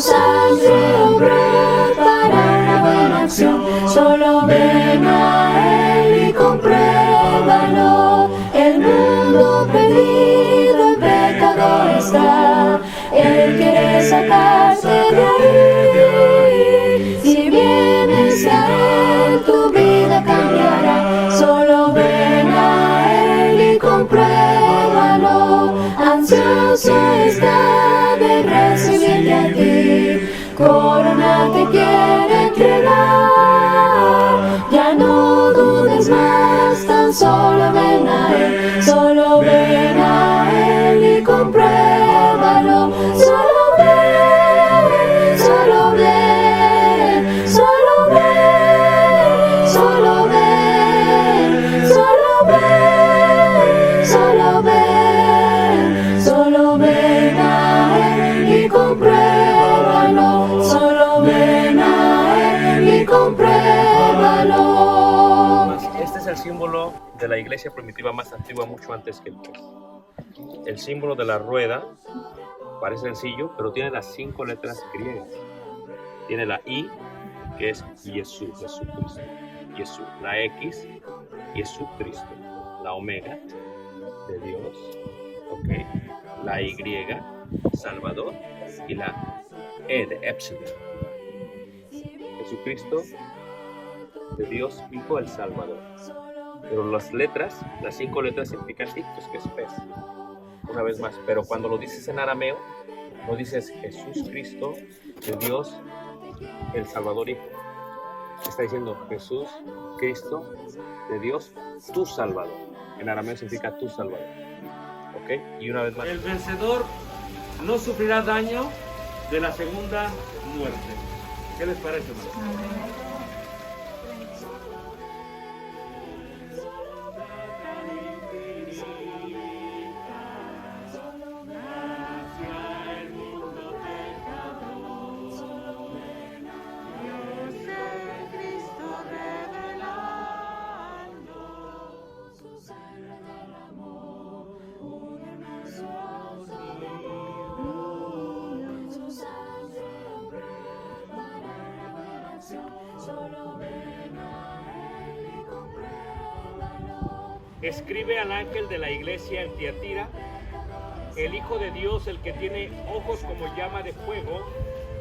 sangre obró para una buena acción. Solo ven a Él y compruébalo. El mundo perdido en pecado está. Él quiere sacarte de ahí. Si vienes a Él, tu vida cambiará. Solo ven a Él y compruébalo. Ansioso está de recibirte a ti. Corona te quiere entregar. Ya no dudes más, tan solo ven a Él. Solo ven a Él y compruébalo. Solo ven, solo ven, solo ven, solo ven, solo ven, solo ven, solo ven a Él y compruébalo. Solo ven a Él y compruébalo. Este es el símbolo de la iglesia primitiva más antigua, mucho antes que el pez. El símbolo de la rueda parece sencillo, pero tiene las 5 letras griegas. Tiene la I, que es Jesús, Jesucristo. Jesús. La X, Jesucristo. La omega, de Dios. Ok. La Y, Salvador. Y la E de Epsilon. Jesucristo, de Dios, Hijo, el Salvador. Pero las letras, las 5 letras significan ictus, que es pez. Una vez más, pero cuando lo dices en arameo, no dices Jesús Cristo, de Dios, el Salvador Hijo. Está diciendo Jesús Cristo, de Dios, tu Salvador. En arameo significa tu Salvador. ¿Ok? Y una vez más. El vencedor no sufrirá daño de la segunda muerte. ¿Qué les parece, hermano? Escribe al ángel de la iglesia en Tiatira, el Hijo de Dios, el que tiene ojos como llama de fuego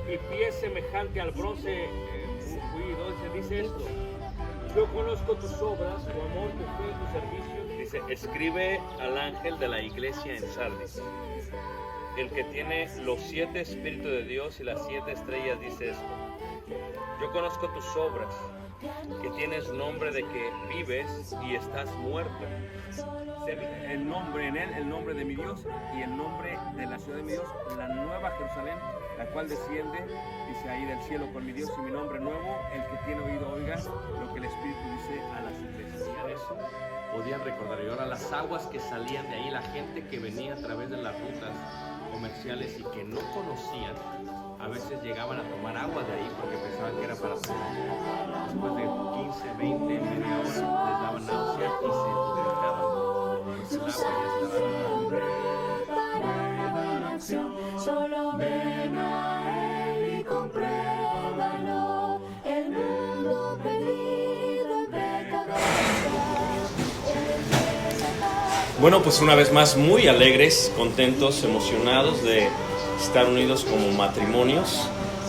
y pies semejante al bronce pulido, dice esto: yo conozco tus obras, tu amor, tu fe, tu servicio. Dice, escribe al ángel de la iglesia en Sardis, el que tiene los 7 espíritus de Dios y las 7 estrellas, dice esto: yo conozco tus obras, que tienes nombre de que vives y estás muerto. El nombre en él, el nombre de mi Dios y el nombre de la ciudad de mi Dios, la nueva Jerusalén, la cual desciende, dice ahí, del cielo con mi Dios y mi nombre nuevo. El que tiene oído oiga lo que el Espíritu dice a las iglesias. Eso podían recordar. Y ahora las aguas que salían de ahí, la gente que venía a través de las rutas comerciales y que no conocían, a veces llegaban a tomar agua de ahí porque pensaban que era para tomar. Después de 15, 20, media hora les daban náusea y se vomitaban. Pues el agua ya estaba. Solo ven a Él y compruébalo. El mundo perdido en pecado está. Bueno, pues una vez más muy alegres, contentos, emocionados de estar unidos como matrimonios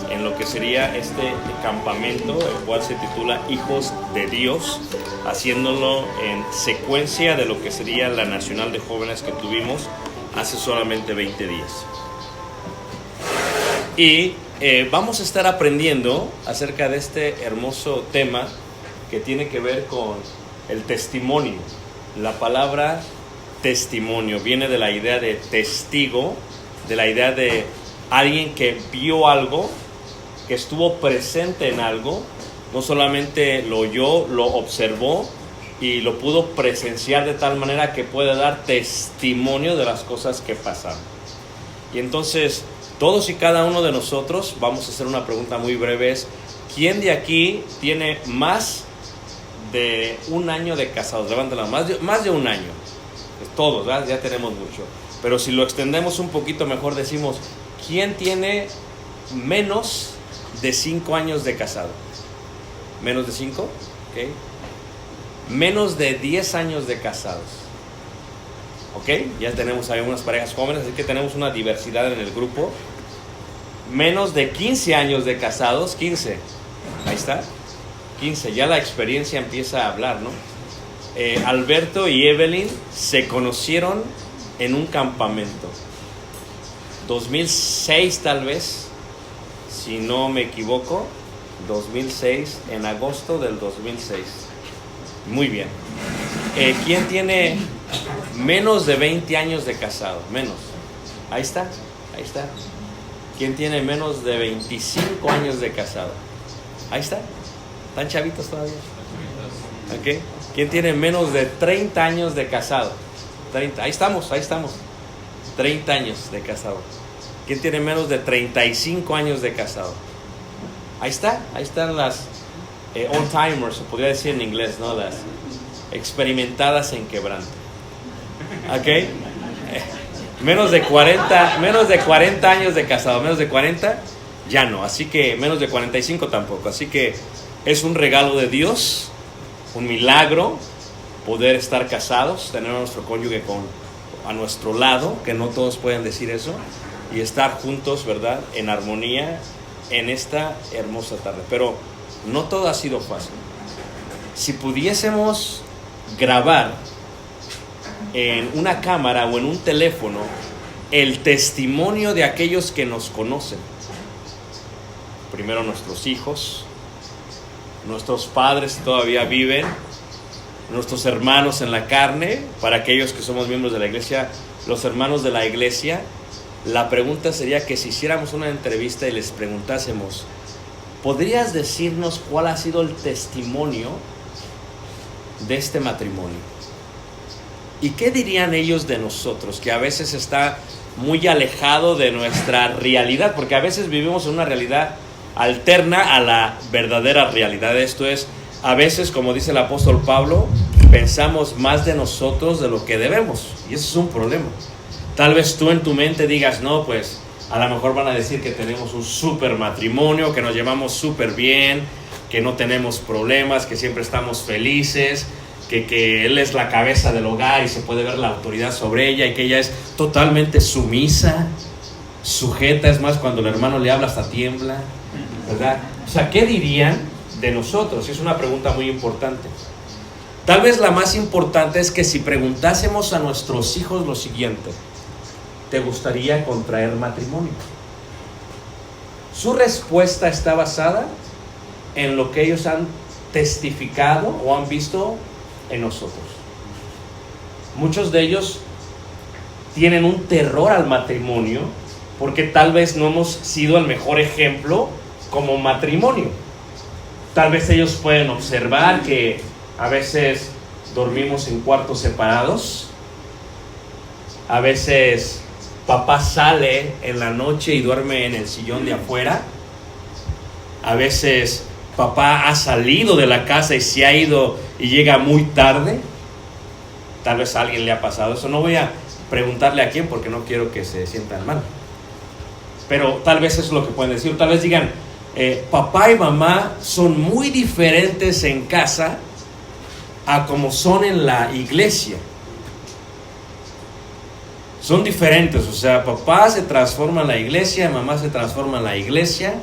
en lo que sería este campamento, el cual se titula Hijos de Dios, haciéndolo en secuencia de lo que sería la Nacional de Jóvenes que tuvimos hace solamente 20 días. Y vamos a estar aprendiendo acerca de este hermoso tema que tiene que ver con el testimonio. La palabra testimonio viene de la idea de testigo, de la idea de alguien que vio algo, que estuvo presente en algo, no solamente lo oyó, lo observó y lo pudo presenciar de tal manera que puede dar testimonio de las cosas que pasaron. Y entonces, todos y cada uno de nosotros, vamos a hacer una pregunta muy breve, es: ¿quién de aquí tiene más de un año de casados? Levántala, más de un año. Todos, ¿verdad? Ya tenemos mucho. Pero si lo extendemos un poquito mejor, decimos: ¿quién tiene menos de 5 años de casado. ¿Menos de 5? Ok. Menos de 10 años de casados. Ok, ya tenemos ahí unas parejas jóvenes, así que tenemos una diversidad en el grupo. Menos de 15 años de casados, 15. Ahí está, 15. Ya la experiencia empieza a hablar, ¿no? Alberto y Evelyn se conocieron en un campamento. 2006 tal vez, si no me equivoco. 2006, en agosto del 2006. Muy bien. ¿Quién tiene menos de 20 años de casado? Menos. Ahí está, ahí está. ¿Quién tiene menos de 25 años de casado? Ahí está. ¿Están chavitos todavía? ¿Ok? ¿Quién tiene menos de 30 años de casado? 30. Ahí estamos, ahí estamos. 30 años de casado. ¿Quién tiene menos de 35 años de casado? Ahí está, ahí están las old timers, se podría decir en inglés, ¿no? Las experimentadas en quebranto. ¿Ok? Menos de 40 años de casado, menos de 40 ya no, así que menos de 45 tampoco, así que es un regalo de Dios, un milagro poder estar casados, tener a nuestro cónyuge a nuestro lado, que no todos pueden decir eso, y estar juntos, ¿verdad?, en armonía en esta hermosa tarde. Pero no todo ha sido fácil. Si pudiésemos grabar en una cámara o en un teléfono el testimonio de aquellos que nos conocen, primero nuestros hijos, nuestros padres que todavía viven, nuestros hermanos en la carne, para aquellos que somos miembros de la iglesia, los hermanos de la iglesia, la pregunta sería que si hiciéramos una entrevista y les preguntásemos, ¿podrías decirnos cuál ha sido el testimonio de este matrimonio? ¿Y qué dirían ellos de nosotros, que a veces está muy alejado de nuestra realidad? Porque a veces vivimos en una realidad alterna a la verdadera realidad. Esto es, a veces, como dice el apóstol Pablo, pensamos más de nosotros de lo que debemos. Y eso es un problema. Tal vez tú en tu mente digas, no, pues a lo mejor van a decir que tenemos un súper matrimonio, que nos llevamos súper bien, que no tenemos problemas, que siempre estamos felices, que él es la cabeza del hogar y se puede ver la autoridad sobre ella y que ella es totalmente sumisa, sujeta. Es más, cuando el hermano le habla hasta tiembla, ¿verdad? O sea, ¿qué dirían de nosotros? Es una pregunta muy importante. Tal vez la más importante es que si preguntásemos a nuestros hijos lo siguiente: ¿te gustaría contraer matrimonio? Su respuesta está basada en lo que ellos han testificado o han visto en nosotros. Muchos de ellos tienen un terror al matrimonio porque tal vez no hemos sido el mejor ejemplo como matrimonio. Tal vez ellos pueden observar que a veces dormimos en cuartos separados, a veces papá sale en la noche y duerme en el sillón de afuera, a veces papá ha salido de la casa y se ha ido y llega muy tarde. Tal vez a alguien le ha pasado eso. No voy a preguntarle a quién porque no quiero que se sientan mal, pero tal vez eso es lo que pueden decir. Tal vez digan, papá y mamá son muy diferentes en casa a como son en la iglesia. Son diferentes, o sea, papá se transforma en la iglesia, mamá se transforma en la iglesia,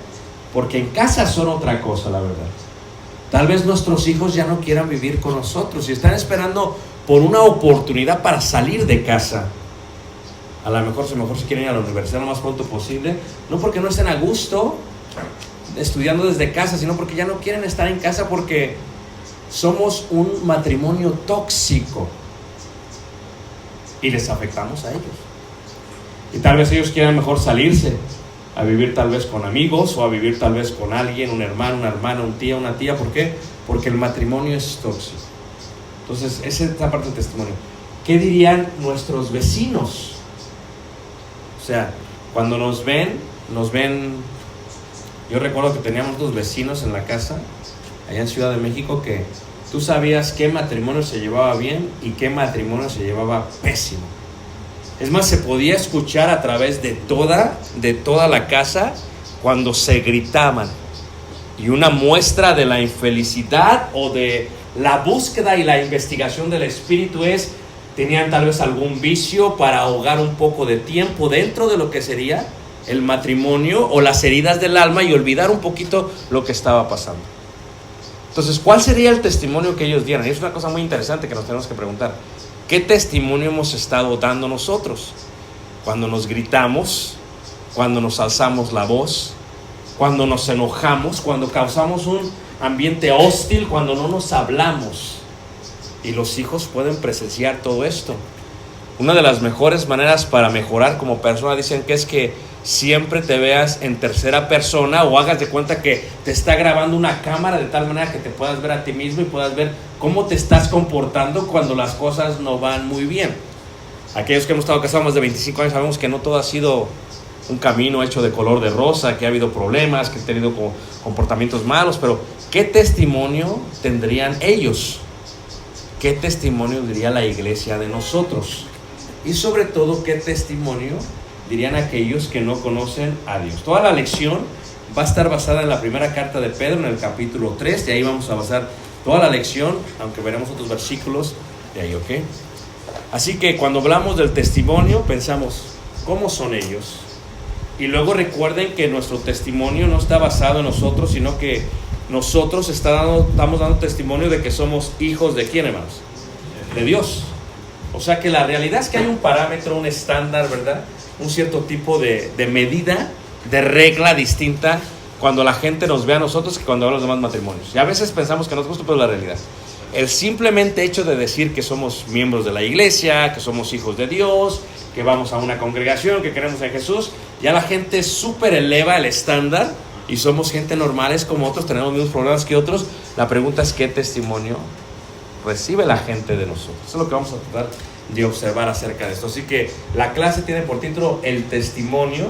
porque en casa son otra cosa, la verdad. Tal vez nuestros hijos ya no quieran vivir con nosotros y están esperando por una oportunidad para salir de casa. A lo mejor se quieren ir a la universidad lo más pronto posible, no porque no estén a gusto estudiando desde casa, sino porque ya no quieren estar en casa porque somos un matrimonio tóxico y les afectamos a ellos. Y tal vez ellos quieran mejor salirse a vivir tal vez con amigos o a vivir tal vez con alguien, un hermano, una hermana, un tío, una tía. ¿Por qué? Porque el matrimonio es tóxico. Entonces, esa es la parte del testimonio. ¿Qué dirían nuestros vecinos? O sea, cuando nos ven. Yo recuerdo que teníamos dos vecinos en la casa, allá en Ciudad de México, que tú sabías qué matrimonio se llevaba bien y qué matrimonio se llevaba pésimo. Es más, se podía escuchar a través de toda la casa cuando se gritaban. Y una muestra de la infelicidad o de la búsqueda y la investigación del espíritu es, tenían tal vez algún vicio para ahogar un poco de tiempo dentro de lo que sería el matrimonio o las heridas del alma y olvidar un poquito lo que estaba pasando. Entonces, ¿cuál sería el testimonio que ellos dieran? Y es una cosa muy interesante que nos tenemos que preguntar. ¿Qué testimonio hemos estado dando nosotros? Cuando nos gritamos, cuando nos alzamos la voz, cuando nos enojamos, cuando causamos un ambiente hostil, cuando no nos hablamos. Y los hijos pueden presenciar todo esto. Una de las mejores maneras para mejorar como persona, dicen que es que siempre te veas en tercera persona o hagas de cuenta que te está grabando una cámara de tal manera que te puedas ver a ti mismo y puedas ver cómo te estás comportando cuando las cosas no van muy bien. Aquellos que hemos estado casados más de 25 años sabemos que no todo ha sido un camino hecho de color de rosa, que ha habido problemas, que han tenido comportamientos malos, pero ¿qué testimonio tendrían ellos? ¿Qué testimonio diría la iglesia de nosotros? Y sobre todo, ¿qué testimonio dirían aquellos que no conocen a Dios? Toda la lección va a estar basada en la primera carta de Pedro, en el capítulo 3, y ahí vamos a basar toda la lección, aunque veremos otros versículos de ahí, ¿ok? Así que cuando hablamos del testimonio, pensamos, ¿cómo son ellos? Y luego recuerden que nuestro testimonio no está basado en nosotros, sino que nosotros estamos dando testimonio de que somos hijos de ¿quién, hermanos? De Dios. O sea que la realidad es que hay un parámetro, un estándar, ¿verdad? Un cierto tipo de medida, de regla distinta cuando la gente nos ve a nosotros que cuando ve a los demás matrimonios. Y a veces pensamos que no es justo, pero es la realidad. El simplemente hecho de decir que somos miembros de la iglesia, que somos hijos de Dios, que vamos a una congregación, que creemos en Jesús, ya la gente súper eleva el estándar y somos gente normales como otros, tenemos los mismos problemas que otros. La pregunta es ¿qué testimonio recibe la gente de nosotros? Eso es lo que vamos a tratar de observar acerca de esto. Así que la clase tiene por título El testimonio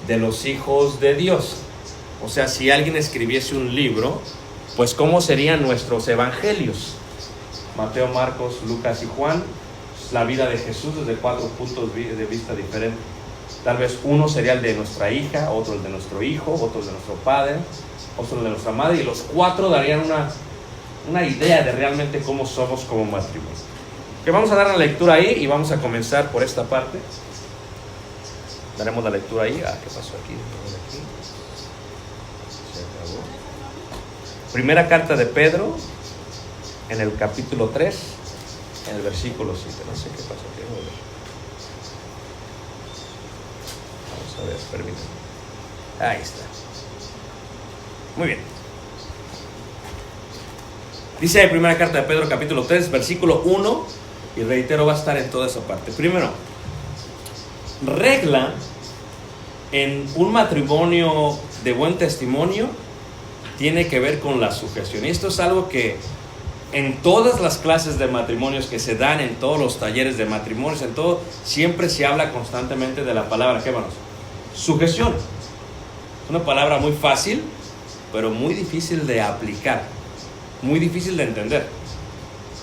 de los hijos de Dios. O sea, si alguien escribiese un libro, pues ¿cómo serían nuestros evangelios? Mateo, Marcos, Lucas y Juan. La vida de Jesús desde 4 puntos de vista diferentes. Tal vez uno sería el de nuestra hija, otro el de nuestro hijo, otro el de nuestro padre, otro el de nuestra madre, y los 4 darían una idea de realmente cómo somos como matrimonio. Que vamos a dar la lectura ahí y vamos a comenzar por esta parte. Daremos la lectura ahí. ¿Qué pasó aquí? Se acabó. Primera carta de Pedro, en el capítulo 3, en el versículo 7. No sé qué pasó aquí. Vamos a ver, permítanme. Ahí está. Muy bien. Dice ahí, primera carta de Pedro, capítulo 3, versículo 1, y reitero, va a estar en toda esa parte. Primero, regla en un matrimonio de buen testimonio tiene que ver con la sujeción. Y esto es algo que en todas las clases de matrimonios que se dan, en todos los talleres de matrimonios, en todo, siempre se habla constantemente de la palabra, ¿qué, hermanos? Sujeción. Es una palabra muy fácil, pero muy difícil de aplicar, muy difícil de entender.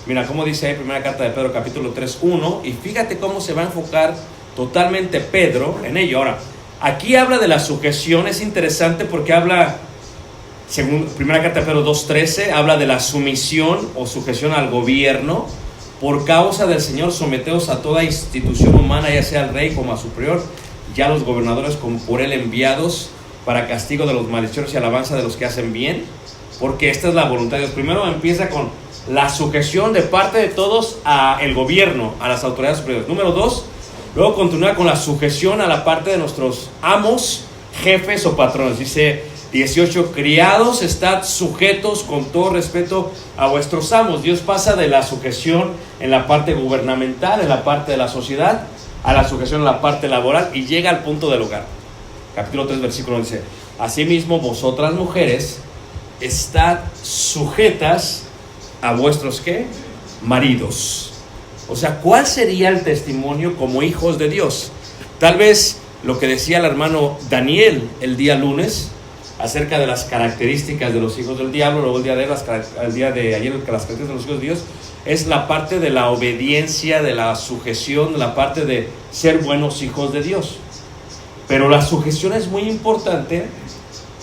Mira cómo dice ahí, primera carta de Pedro, capítulo 3, 1, y fíjate cómo se va a enfocar totalmente Pedro en ello. Ahora, aquí habla de la sujeción, es interesante porque habla, según primera carta de Pedro 2:13, habla de la sumisión o sujeción al gobierno. Por causa del Señor, someteos a toda institución humana, ya sea al rey como a superior, ya los gobernadores como por él enviados, para castigo de los malhechores y alabanza de los que hacen bien, porque esta es la voluntad de Dios. Primero empieza con la sujeción de parte de todos al gobierno, a las autoridades superiores. Número 2, luego continúa con la sujeción a la parte de nuestros amos, jefes o patrones. Dice 18, criados, estad sujetos con todo respeto a vuestros amos. Dios pasa de la sujeción en la parte gubernamental, en la parte de la sociedad, a la sujeción en la parte laboral y llega al punto del hogar. Capítulo 3, versículo 11. Asimismo, vosotras mujeres, estad sujetas a vuestros ¿qué? Maridos. O sea, ¿cuál sería el testimonio como hijos de Dios? Tal vez lo que decía el hermano Daniel el día lunes acerca de las características de los hijos del diablo, luego el día de ayer las características de los hijos de Dios, es la parte de la obediencia, de la sujeción, la parte de ser buenos hijos de Dios. Pero la sujeción es muy importante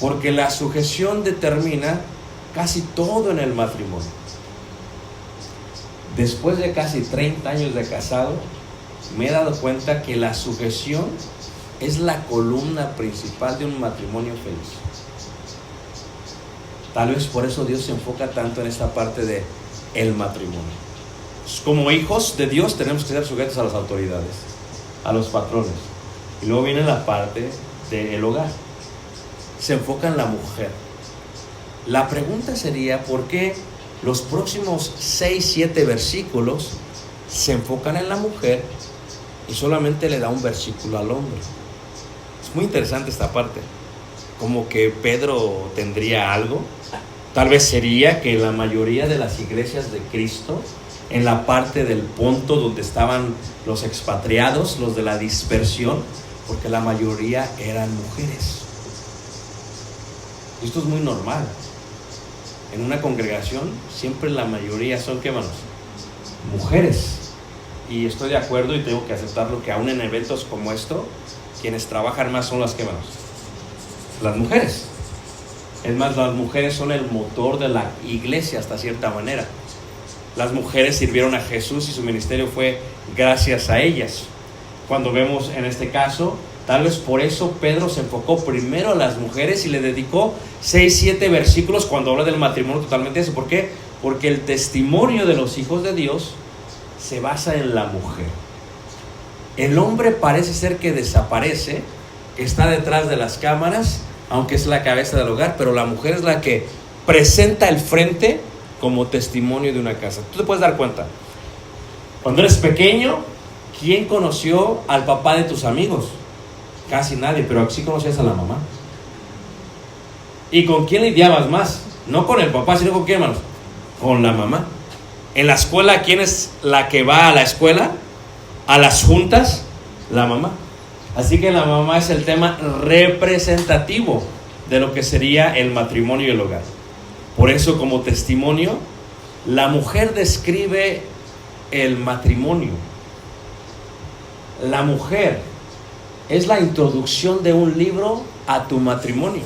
Porque la sujeción determina casi todo en el matrimonio. Después de casi 30 años de casado, me he dado cuenta que la sujeción es la columna principal de un matrimonio feliz. Tal vez por eso Dios se enfoca tanto en esta parte de el matrimonio. Como hijos de Dios tenemos que ser sujetos a las autoridades, a los patrones. Y luego viene la parte del hogar. Se enfoca en la mujer. La pregunta sería, ¿por qué los próximos 6-7 versículos se enfocan en la mujer y solamente le da un versículo al hombre? Es muy interesante esta parte. Como que Pedro tendría algo. Tal vez sería que la mayoría de las iglesias de Cristo, en la parte del Ponto donde estaban los expatriados, los de la dispersión, porque la mayoría eran mujeres. Esto es muy normal. En una congregación siempre la mayoría son, ¿qué manos? Mujeres. Y estoy de acuerdo y tengo que aceptarlo, que aún en eventos como esto, quienes trabajan más son las, ¿qué manos? Las mujeres. Es más, las mujeres son el motor de la iglesia hasta cierta manera. Las mujeres sirvieron a Jesús y su ministerio fue gracias a ellas. Cuando vemos en este caso, tal vez por eso Pedro se enfocó primero a las mujeres y le dedicó 6-7 versículos cuando habla del matrimonio totalmente eso. ¿Por qué? Porque el testimonio de los hijos de Dios se basa en la mujer. El hombre parece ser que desaparece, que está detrás de las cámaras, aunque es la cabeza del hogar, pero la mujer es la que presenta el frente como testimonio de una casa. Tú te puedes dar cuenta. Cuando eres pequeño, ¿quién conoció al papá de tus amigos? Casi nadie, pero sí conocías a la mamá. ¿Y con quién lidiabas más? No con el papá, sino con quién, hermanos. Con la mamá. En la escuela, ¿quién es la que va a la escuela? A las juntas, la mamá. Así que la mamá es el tema representativo de lo que sería el matrimonio y el hogar. Por eso, como testimonio, la mujer describe el matrimonio. La mujer es la introducción de un libro a tu matrimonio.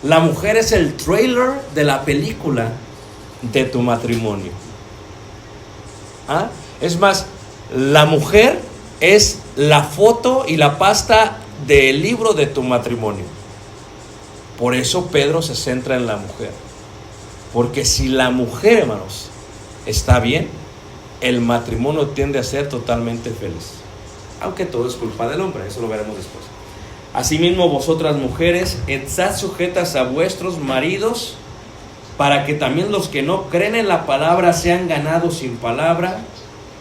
La mujer es el trailer de la película de tu matrimonio. ¿Ah? Es más, la mujer es la foto y la pasta del libro de tu matrimonio. Por eso Pedro se centra en la mujer. Porque si la mujer, hermanos, está bien, el matrimonio tiende a ser totalmente feliz. Aunque todo es culpa del hombre, eso lo veremos después. Asimismo, vosotras mujeres, estad sujetas a vuestros maridos, para que también los que no creen en la palabra sean ganados sin palabra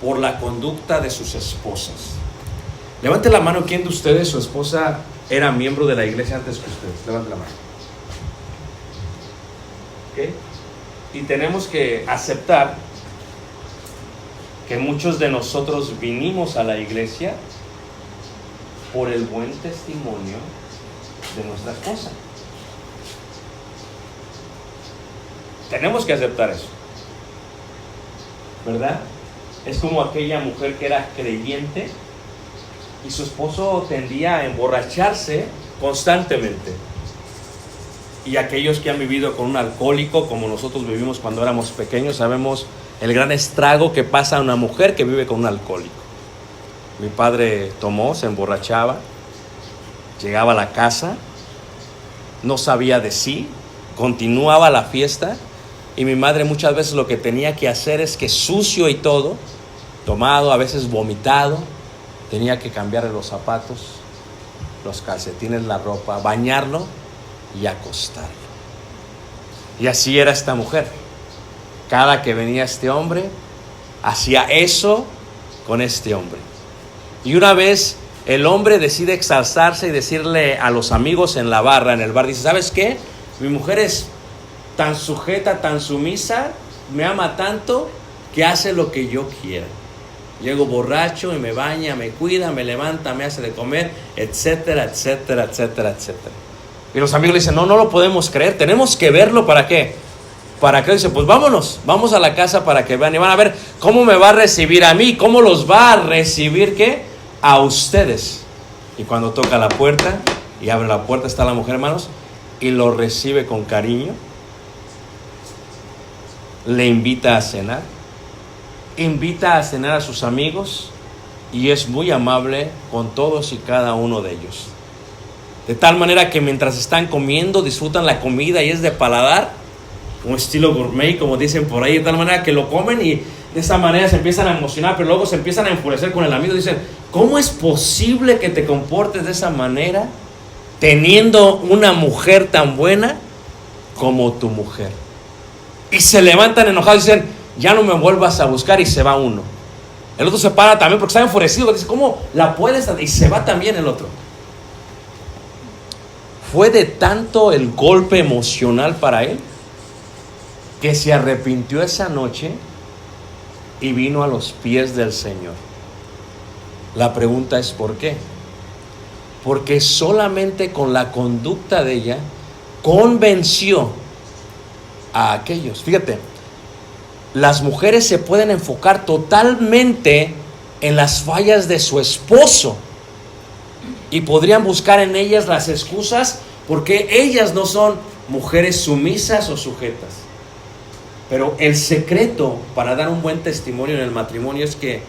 por la conducta de sus esposas. Levante la mano, ¿quién de ustedes, su esposa, era miembro de la iglesia antes que ustedes? Levante la mano. ¿Okay? Y tenemos que aceptar que muchos de nosotros vinimos a la iglesia por el buen testimonio de nuestra esposa. Tenemos que aceptar eso, ¿verdad? Es como aquella mujer que era creyente y su esposo tendía a emborracharse constantemente. Y aquellos que han vivido con un alcohólico, como nosotros vivimos cuando éramos pequeños, sabemos el gran estrago que pasa a una mujer que vive con un alcohólico. Mi padre tomó, se emborrachaba, llegaba a la casa, no sabía de sí, continuaba la fiesta, y mi madre muchas veces lo que tenía que hacer es que sucio y todo, tomado, a veces vomitado, tenía que cambiarle los zapatos, los calcetines, la ropa, bañarlo y acostarlo. Y así era esta mujer. Cada que venía este hombre, hacía eso con este hombre. Y una vez el hombre decide exalzarse y decirle a los amigos en la barra, en el bar, dice, ¿sabes qué? Mi mujer es tan sujeta, tan sumisa, me ama tanto que hace lo que yo quiera. Llego borracho y me baña, me cuida, me levanta, me hace de comer, etcétera, etcétera, etcétera, etcétera. Y los amigos le dicen, no lo podemos creer, tenemos que verlo. ¿Para qué? ¿Para qué? Dice, pues vámonos, vamos a la casa para que vean y van a ver cómo me va a recibir a mí, cómo los va a recibir, ¿qué? A ustedes. Y cuando toca la puerta y abre la puerta, está la mujer, hermanos, y lo recibe con cariño, le invita a cenar, invita a cenar a sus amigos y es muy amable con todos y cada uno de ellos. De tal manera que mientras están comiendo, disfrutan la comida y es de paladar, un estilo gourmet, como dicen por ahí, de tal manera que lo comen y de esa manera se empiezan a emocionar, pero luego se empiezan a enfurecer con el amigo. Dicen, ¿cómo es posible que te comportes de esa manera teniendo una mujer tan buena como tu mujer? Y se levantan enojados y dicen, ya no me vuelvas a buscar, y se va uno. El otro se para también porque está enfurecido, dice, ¿cómo la puedes? Y se va también el otro. Fue de tanto el golpe emocional para él que se arrepintió esa noche y vino a los pies del Señor. La pregunta es ¿por qué? Porque solamente con la conducta de ella convenció a aquellos. Fíjate, las mujeres se pueden enfocar totalmente en las fallas de su esposo y podrían buscar en ellas las excusas porque ellas no son mujeres sumisas o sujetas. Pero el secreto para dar un buen testimonio en el matrimonio es que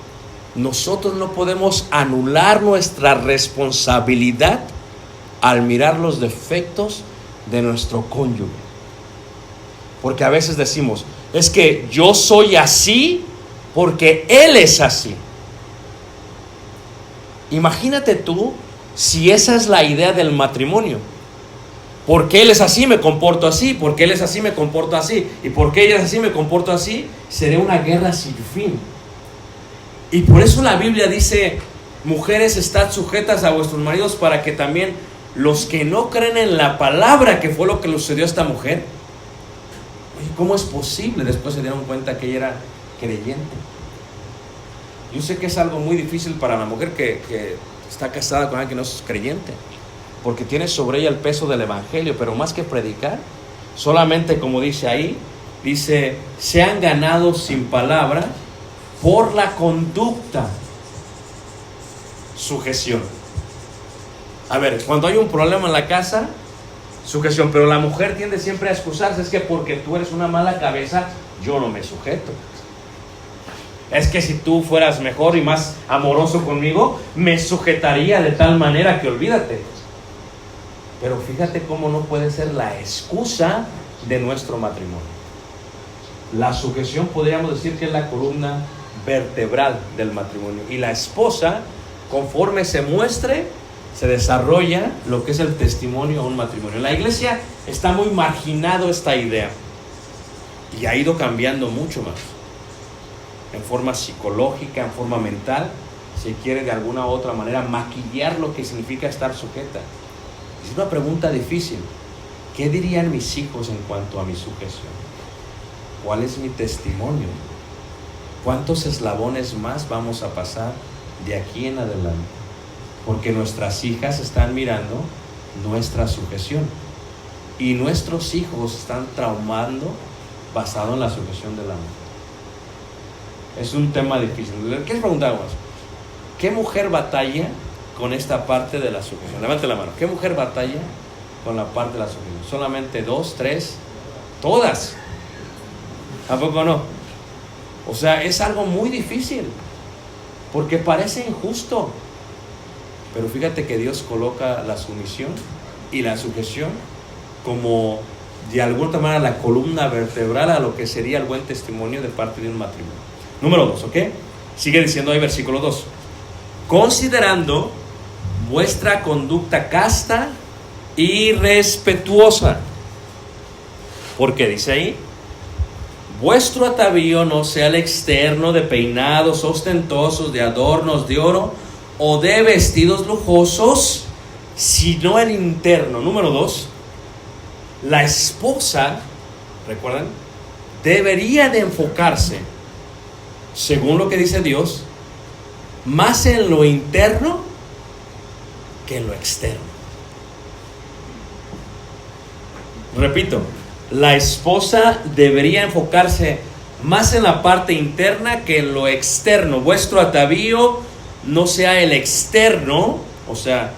nosotros no podemos anular nuestra responsabilidad al mirar los defectos de nuestro cónyuge. Porque a veces decimos, es que yo soy así porque él es así. Imagínate tú si esa es la idea del matrimonio. Porque él es así, me comporto así. Porque él es así, me comporto así. Y porque ella es así, me comporto así. Sería una guerra sin fin. Y por eso la Biblia dice, mujeres, estad sujetas a vuestros maridos, para que también los que no creen en la palabra, que fue lo que le sucedió a esta mujer, oye, ¿cómo es posible? Después se dieron cuenta que ella era creyente. Yo sé que es algo muy difícil para la mujer que está casada con alguien que no es creyente, porque tiene sobre ella el peso del evangelio, pero más que predicar, solamente como dice ahí, dice, sean ganados sin palabra por la conducta. Sujeción. A ver, cuando hay un problema en la casa, sujeción, pero la mujer tiende siempre a excusarse, es que porque tú eres una mala cabeza, yo no me sujeto. Es que si tú fueras mejor y más amoroso conmigo, me sujetaría de tal manera que olvídate. Pero fíjate cómo no puede ser la excusa de nuestro matrimonio. La sujeción podríamos decir que es la columna vertebral del matrimonio. Y la esposa, conforme se muestre, se desarrolla lo que es el testimonio a un matrimonio. En la iglesia está muy marginado esta idea y ha ido cambiando mucho más. En forma psicológica, en forma mental, se quiere de alguna u otra manera maquillar lo que significa estar sujeta. Es una pregunta difícil. ¿Qué dirían mis hijos en cuanto a mi sujeción? ¿Cuál es mi testimonio? ¿Cuántos eslabones más vamos a pasar de aquí en adelante? Porque nuestras hijas están mirando nuestra sujeción y nuestros hijos están traumando basado en la sujeción de la mujer. Es un tema difícil. ¿Qué les preguntamos? ¿Qué mujer batalla con esta parte de la sujeción? Levante la mano. ¿Qué mujer batalla con la parte de la sujeción? ¿Solamente 2, 3? Todas. ¿A poco no? O sea, es algo muy difícil porque parece injusto. Pero fíjate que Dios coloca la sumisión y la sujeción como de alguna manera la columna vertebral a lo que sería el buen testimonio de parte de un matrimonio. Número 2, ¿ok? Sigue diciendo ahí versículo 2. Considerando vuestra conducta casta y respetuosa. Porque dice ahí, vuestro atavío no sea el externo de peinados ostentosos, de adornos de oro o de vestidos lujosos, sino el interno. Número 2, la esposa, ¿recuerdan? Debería de enfocarse, según lo que dice Dios, más en lo interno que en lo externo. Repito, la esposa debería enfocarse más en la parte interna que en lo externo. Vuestro atavío no sea el externo, o sea,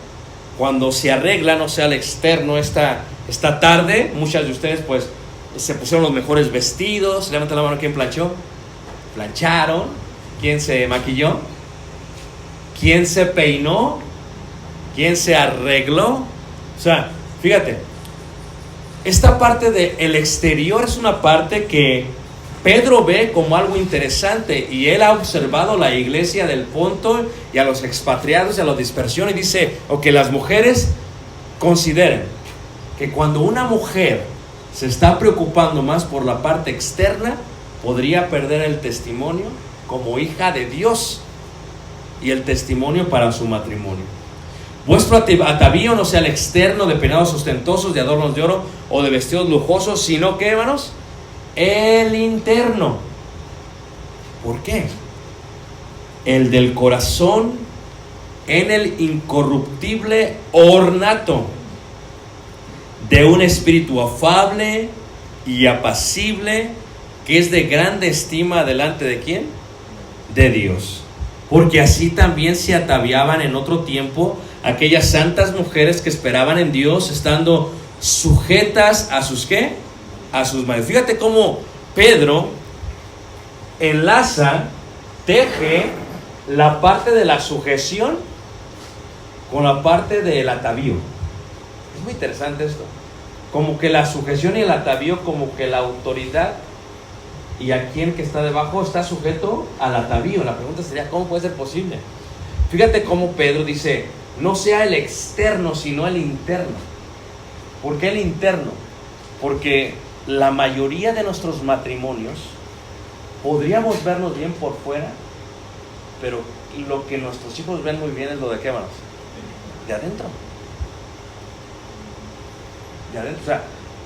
cuando se arregla no sea el externo, esta Esta tarde, muchas de ustedes pues se pusieron los mejores vestidos. Levanten la mano, ¿quién planchó? Plancharon. ¿Quién se maquilló? ¿Quién se peinó? ¿Quién se arregló? O sea, fíjate, esta parte del exterior es una parte que Pedro ve como algo interesante, y él ha observado la iglesia del Ponto y a los expatriados y a la dispersión, y dice, ok, las mujeres consideren que cuando una mujer se está preocupando más por la parte externa, podría perder el testimonio como hija de Dios y el testimonio para su matrimonio. Vuestro atavío no sea el externo de peinados ostentosos, de adornos de oro o de vestidos lujosos, sino que, hermanos, el interno. ¿Por qué? El del corazón en el incorruptible ornato de un espíritu afable y apacible, que es de grande estima delante de ¿quién? De Dios. Porque así también se ataviaban en otro tiempo aquellas santas mujeres que esperaban en Dios, estando sujetas a sus ¿qué? A sus maridos. Fíjate cómo Pedro enlaza, teje la parte de la sujeción con la parte del atavío. Es muy interesante esto. Como que la sujeción y el atavío, como que la autoridad y a quien que está debajo está sujeto al atavío. La pregunta sería, ¿cómo puede ser posible? Fíjate cómo Pedro dice, no sea el externo, sino el interno. ¿Por qué el interno? Porque la mayoría de nuestros matrimonios podríamos vernos bien por fuera, pero lo que nuestros hijos ven muy bien es lo de qué, hermanos, de adentro. De adentro, o sea,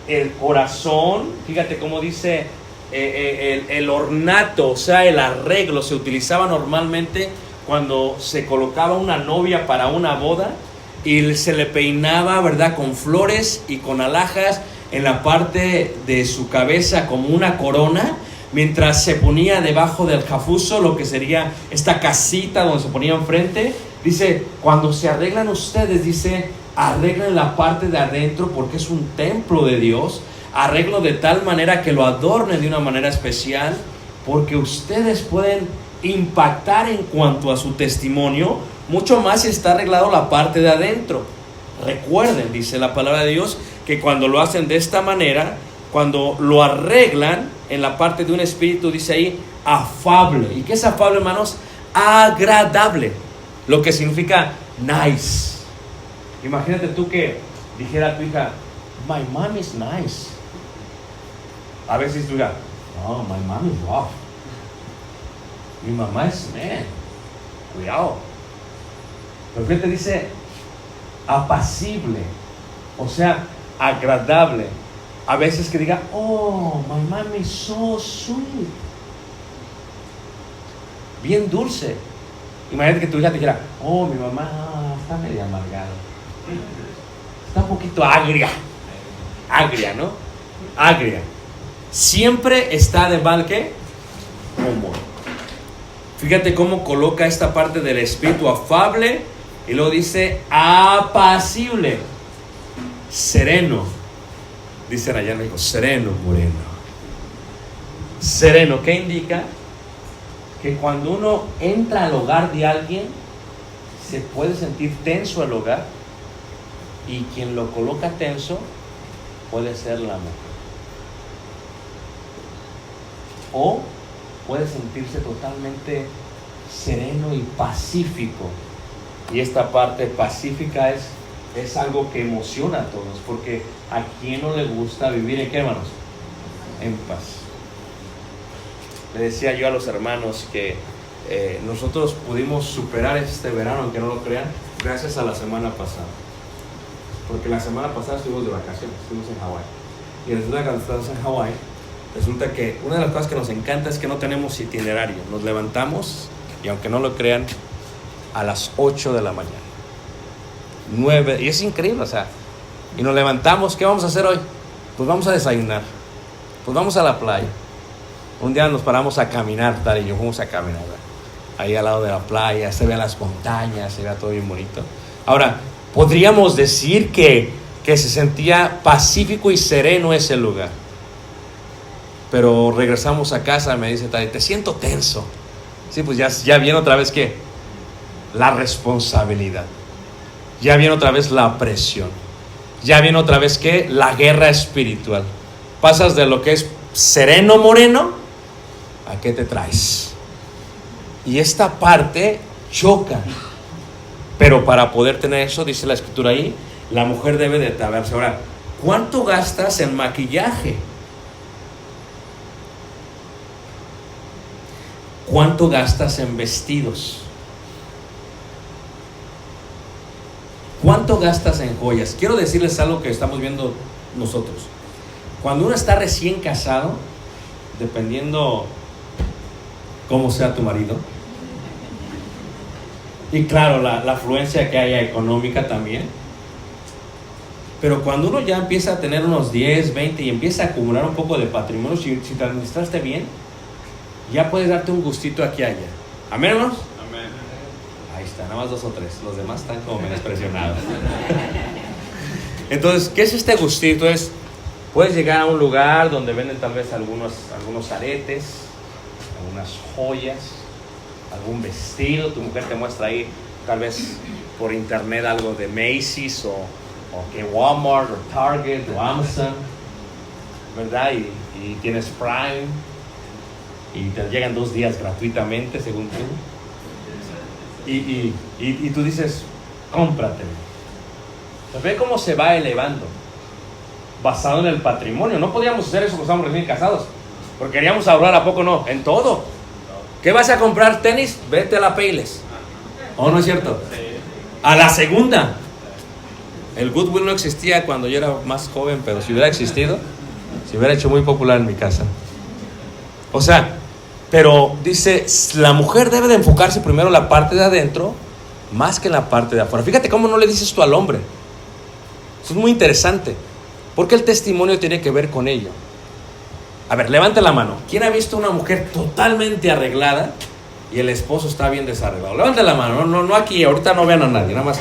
el corazón, fíjate cómo dice el ornato, o sea, el arreglo se utilizaba normalmente cuando se colocaba una novia para una boda y se le peinaba, ¿verdad?, con flores y con alhajas en la parte de su cabeza como una corona, mientras se ponía debajo del jafuso lo que sería esta casita donde se ponía enfrente. Dice, cuando se arreglan ustedes, dice, arreglen la parte de adentro porque es un templo de Dios. Arreglo de tal manera que lo adornen de una manera especial, porque ustedes pueden impactar en cuanto a su testimonio, mucho más si está arreglado la parte de adentro. Recuerden, dice la palabra de Dios, que cuando lo hacen de esta manera, cuando lo arreglan en la parte de un espíritu, dice ahí, afable. ¿Y qué es afable, hermanos? Agradable, lo que significa nice. Imagínate tú que dijera a tu hija, my mom is nice. A veces tú digas, oh, my mom is rough. Mi mamá es, man, cuidado. Pero fíjate, dice apacible, o sea, agradable. A veces que diga, oh, my mom is so sweet. Bien dulce. Imagínate que tu hija te dijera, oh, mi mamá está media amargada. Está un poquito agria. Agria, ¿no? Agria. Siempre está de mal, ¿qué? Humor. Fíjate cómo coloca esta parte del espíritu afable y luego dice apacible, sereno. Dicen allá en México, sereno, moreno. Sereno, ¿qué indica? Que cuando uno entra al hogar de alguien, se puede sentir tenso el hogar, y quien lo coloca tenso puede ser la mujer. O puede sentirse totalmente sereno y pacífico. Y esta parte pacífica es algo que emociona a todos, porque ¿a quién no le gusta vivir en qué, hermanos? En paz. Le decía yo a los hermanos que nosotros pudimos superar este verano, aunque no lo crean, gracias a la semana pasada. Porque la semana pasada estuvimos de vacaciones, estuvimos en Hawái. Y resulta que cuando estamos en Hawái, resulta que una de las cosas que nos encanta es que no tenemos itinerario. Nos levantamos, y aunque no lo crean, a las 8 de la mañana. 9, y es increíble, o sea, y nos levantamos, ¿qué vamos a hacer hoy? Pues vamos a desayunar, pues vamos a la playa. Un día nos paramos a caminar, tal y yo fuimos a caminar, ¿verdad? Ahí al lado de la playa, se vean las montañas, se vea todo bien bonito. Ahora, podríamos decir que que se sentía pacífico y sereno ese lugar. Pero regresamos a casa, me dice Tati, te siento tenso. Sí, pues ya viene otra vez ¿qué? La responsabilidad. Ya viene otra vez la presión. Ya viene otra vez ¿qué? La guerra espiritual. Pasas de lo que es sereno moreno a qué te traes. Y esta parte choca. Pero para poder tener eso, dice la escritura ahí, la mujer debe de taparse. Ahora, ¿cuánto gastas en maquillaje? ¿Cuánto gastas en vestidos? ¿Cuánto gastas en joyas? Quiero decirles algo que estamos viendo nosotros. Cuando uno está recién casado, dependiendo cómo sea tu marido, y claro, la afluencia que haya económica también, pero cuando uno ya empieza a tener unos 10, 20 y empieza a acumular un poco de patrimonio, si te administraste bien, ya puedes darte un gustito aquí y allá. ¿Amén, hermanos? Amén. Ahí está, nada más 2 o 3. Los demás están como menos presionados. Entonces, ¿qué es este gustito? Puedes llegar a un lugar donde venden tal vez algunos aretes, algunas joyas, algún vestido. Tu mujer te muestra ahí, tal vez por internet, algo de Macy's o que Walmart o Target o Amazon, ¿verdad? Y tienes Prime. Y te llegan 2 días gratuitamente, según tú. Y tú dices, cómpratelo. Ve cómo se va elevando, basado en el patrimonio. No podíamos hacer eso cuando estábamos recién casados, porque queríamos ahorrar, ¿a poco no? En todo. ¿Qué vas a comprar? ¿Tenis? Vete a la Payless. ¿O no es cierto? A la segunda. El Goodwill no existía cuando yo era más joven, pero si hubiera existido, se hubiera hecho muy popular en mi casa. O sea, pero dice, la mujer debe de enfocarse primero en la parte de adentro más que en la parte de afuera. Fíjate cómo no le dices tú al hombre. Eso es muy interesante, porque el testimonio tiene que ver con ello. A ver, levante la mano. ¿Quién ha visto una mujer totalmente arreglada y el esposo está bien desarreglado? Levante la mano. No aquí, ahorita no vean a nadie, nada más.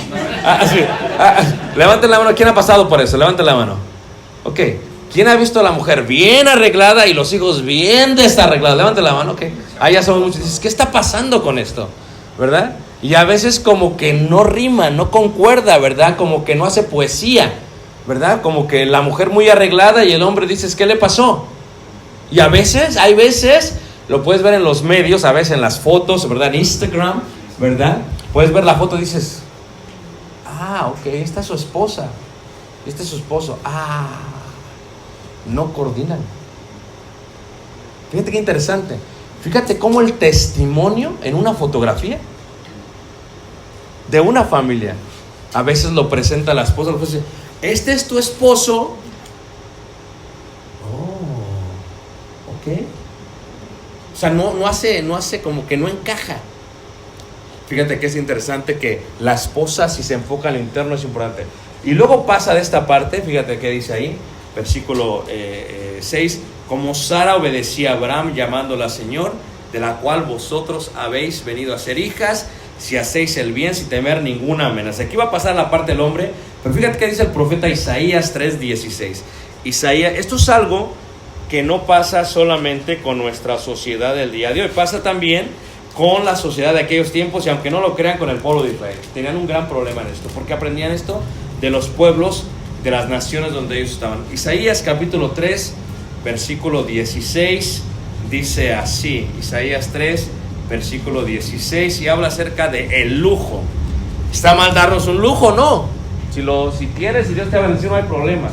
Levante la mano. ¿Quién ha pasado por eso? Levante la mano. Ok. ¿Quién ha visto a la mujer bien arreglada y los hijos bien desarreglados? Levante la mano, ok. Ya somos muchos. Dices, ¿qué está pasando con esto? ¿Verdad? Y a veces como que no rima, no concuerda, ¿verdad? Como que no hace poesía, ¿verdad? Como que la mujer muy arreglada y el hombre dices, ¿qué le pasó? Y hay veces, lo puedes ver en los medios, a veces en las fotos, ¿verdad? En Instagram, ¿verdad? Puedes ver la foto y dices, ok, esta es su esposa, este es su esposo. No coordinan. Fíjate qué interesante. Fíjate cómo el testimonio en una fotografía de una familia a veces lo presenta la esposa. Dice, este es tu esposo. Ok. O sea, no hace como que no encaja. Fíjate que es interesante que la esposa, si se enfoca en lo interno, es importante. Y luego pasa de esta parte, fíjate qué dice ahí. Versículo 6, como Sara obedecía a Abraham llamándola Señor, de la cual vosotros habéis venido a ser hijas, si hacéis el bien sin temer ninguna amenaza. Aquí va a pasar la parte del hombre, pero fíjate que dice el profeta Isaías 3:16. Isaías, esto es algo que no pasa solamente con nuestra sociedad del día de hoy, pasa también con la sociedad de aquellos tiempos, y aunque no lo crean, con el pueblo de Israel. Tenían un gran problema en esto, porque aprendían esto de los pueblos de las naciones donde ellos estaban. Isaías capítulo 3 versículo 16 dice así, Isaías 3 versículo 16, y habla acerca de el lujo. ¿Está mal darnos un lujo? No. Si tienes y Dios te ha bendecido, no hay problema.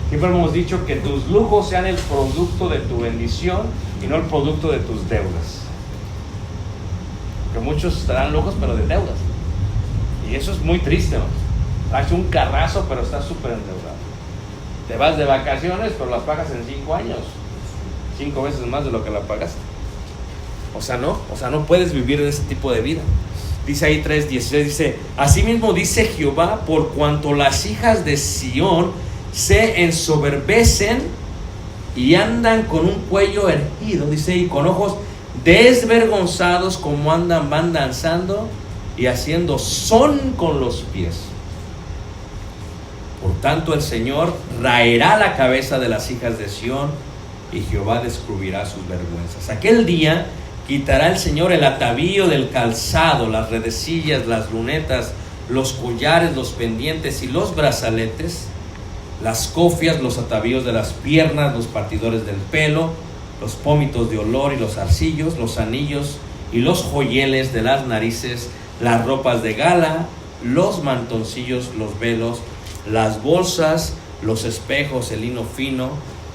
Siempre hemos dicho que tus lujos sean el producto de tu bendición y no el producto de tus deudas. Que muchos estarán lujos pero de deudas, y eso es muy triste, ¿no? Has hecho un carrazo, pero estás súper endeudado. Te vas de vacaciones, pero las pagas en 5 años. 5 veces más de lo que la pagaste. O sea, no puedes vivir de ese tipo de vida. Dice ahí 3:16, dice, asimismo dice Jehová, por cuanto las hijas de Sión se ensoberbecen y andan con un cuello erguido, dice, y con ojos desvergonzados, como van danzando y haciendo son con los pies. Por tanto, el Señor raerá la cabeza de las hijas de Sión, y Jehová descubrirá sus vergüenzas. Aquel día quitará el Señor el atavío del calzado, las redecillas, las lunetas, los collares, los pendientes y los brazaletes, las cofias, los atavíos de las piernas, los partidores del pelo, los pómitos de olor y los arcillos, los anillos y los joyeles de las narices, las ropas de gala, los mantoncillos, los velos, las bolsas, los espejos, el lino fino,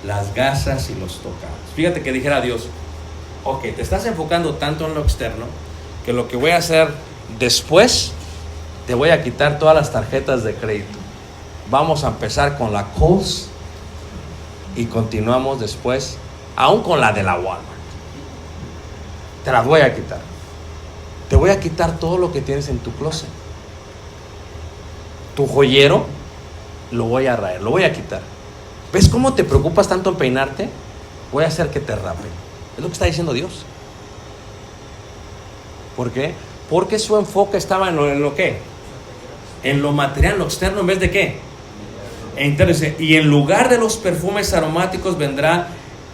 las gasas y los tocados. Fíjate que dijera Dios: ok, te estás enfocando tanto en lo externo que lo que voy a hacer después, te voy a quitar todas las tarjetas de crédito. Vamos a empezar con la Kohl's y continuamos después, aún con la de la Walmart. Te las voy a quitar. Te voy a quitar todo lo que tienes en tu closet. Tu joyero lo voy a raer, lo voy a quitar. ¿Ves cómo te preocupas tanto en peinarte? Voy a hacer que te rapen. Es lo que está diciendo Dios. ¿Por qué? Porque su enfoque estaba en lo ¿qué? En lo material, en lo externo, en vez de ¿qué? Entonces, y en lugar de los perfumes aromáticos vendrá,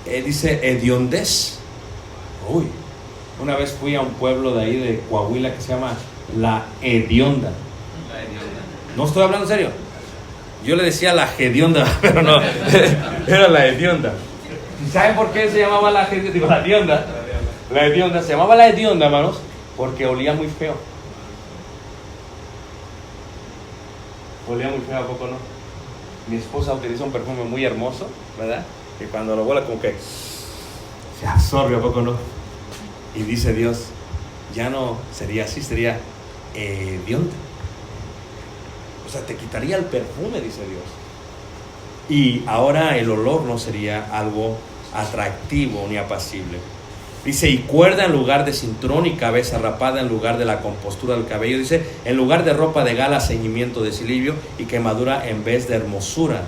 dice, hediondez. Uy, una vez fui a un pueblo de ahí de Coahuila que se llama La Hedionda. No estoy hablando en serio. Yo le decía la hedionda, pero no, era la hedionda. ¿Y saben por qué se llamaba la hedionda? Digo, la hedionda. La hedionda, se llamaba la hedionda, hermanos, porque olía muy feo. Olía muy feo, ¿a poco no? Mi esposa utiliza un perfume muy hermoso, ¿verdad? Que cuando lo huele como que se absorbe, ¿a poco no? Y dice Dios, ya no sería así, sería hedionda. O sea, te quitaría el perfume, dice Dios. Y ahora el olor no sería algo atractivo ni apacible. Dice, y cuerda en lugar de cinturón y cabeza rapada en lugar de la compostura del cabello. Dice, en lugar de ropa de gala, ceñimiento de cilibio y quemadura en vez de hermosura.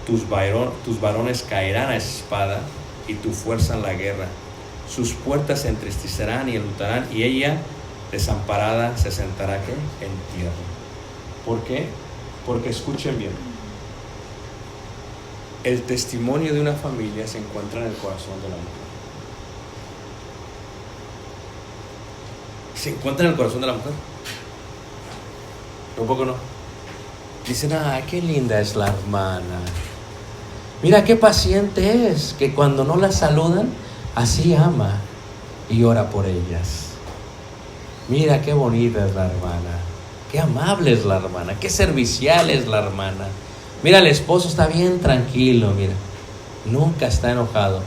Tus varones caerán a espada y tu fuerza en la guerra. Sus puertas se entristecerán y enlutarán, y ella, desamparada, se sentará ¿qué? En tierra. ¿Por qué? Porque escuchen bien, el testimonio de una familia se encuentra en el corazón de la mujer. Se encuentra en el corazón de la mujer. Un poco no. Dicen, qué linda es la hermana. Mira qué paciente es, que cuando no la saludan, así ama y ora por ellas. Mira qué bonita es la hermana. Qué amable es la hermana, qué servicial es la hermana. Mira, el esposo está bien tranquilo, mira, nunca está enojado.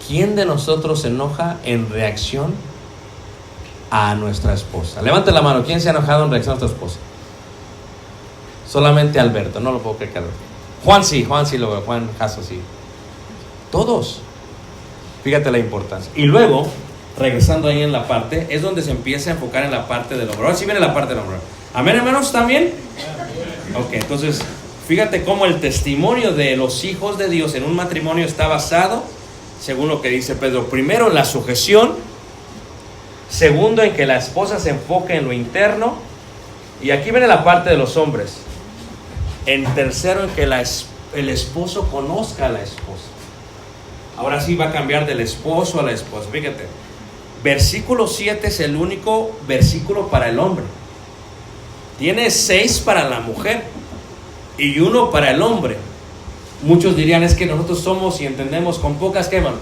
¿Quién de nosotros se enoja en reacción a nuestra esposa? Levante la mano, ¿quién se ha enojado en reacción a tu esposa? Solamente Alberto, no lo puedo creer. Juan sí lo veo, Juan Jasso sí. Todos. Fíjate la importancia. Y luego, regresando ahí en la parte, es donde se empieza a enfocar en la parte del hombre. Ahora sí viene la parte del hombre. ¿Amén, hermanos? ¿También? Ok, entonces, fíjate cómo el testimonio de los hijos de Dios en un matrimonio está basado, según lo que dice Pedro, primero en la sujeción, segundo en que la esposa se enfoque en lo interno, y aquí viene la parte de los hombres, en tercero en que el esposo conozca a la esposa. Ahora sí va a cambiar del esposo a la esposa. Fíjate, versículo 7 es el único versículo para el hombre. Tiene 6 para la mujer y 1 para el hombre. Muchos dirían, es que nosotros somos y entendemos con pocas, ¿qué, hermano?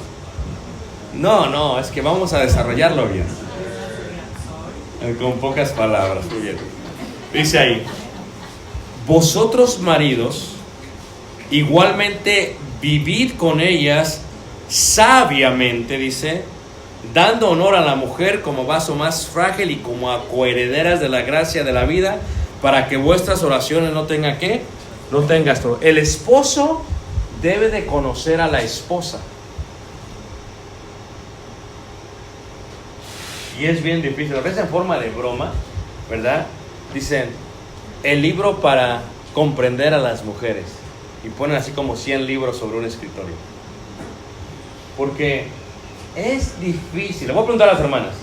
No, es que vamos a desarrollarlo bien. Con pocas palabras, muy bien. Dice ahí, vosotros maridos, igualmente vivid con ellas sabiamente, dice, dando honor a la mujer como vaso más frágil y como a coherederas de la gracia de la vida, para que vuestras oraciones no tengan ¿qué? No tengan esto. El esposo debe de conocer a la esposa. Y es bien difícil, a veces en forma de broma, ¿verdad? Dicen, el libro para comprender a las mujeres. Y ponen así como 100 libros sobre un escritorio. Porque es difícil, le voy a preguntar a las hermanas,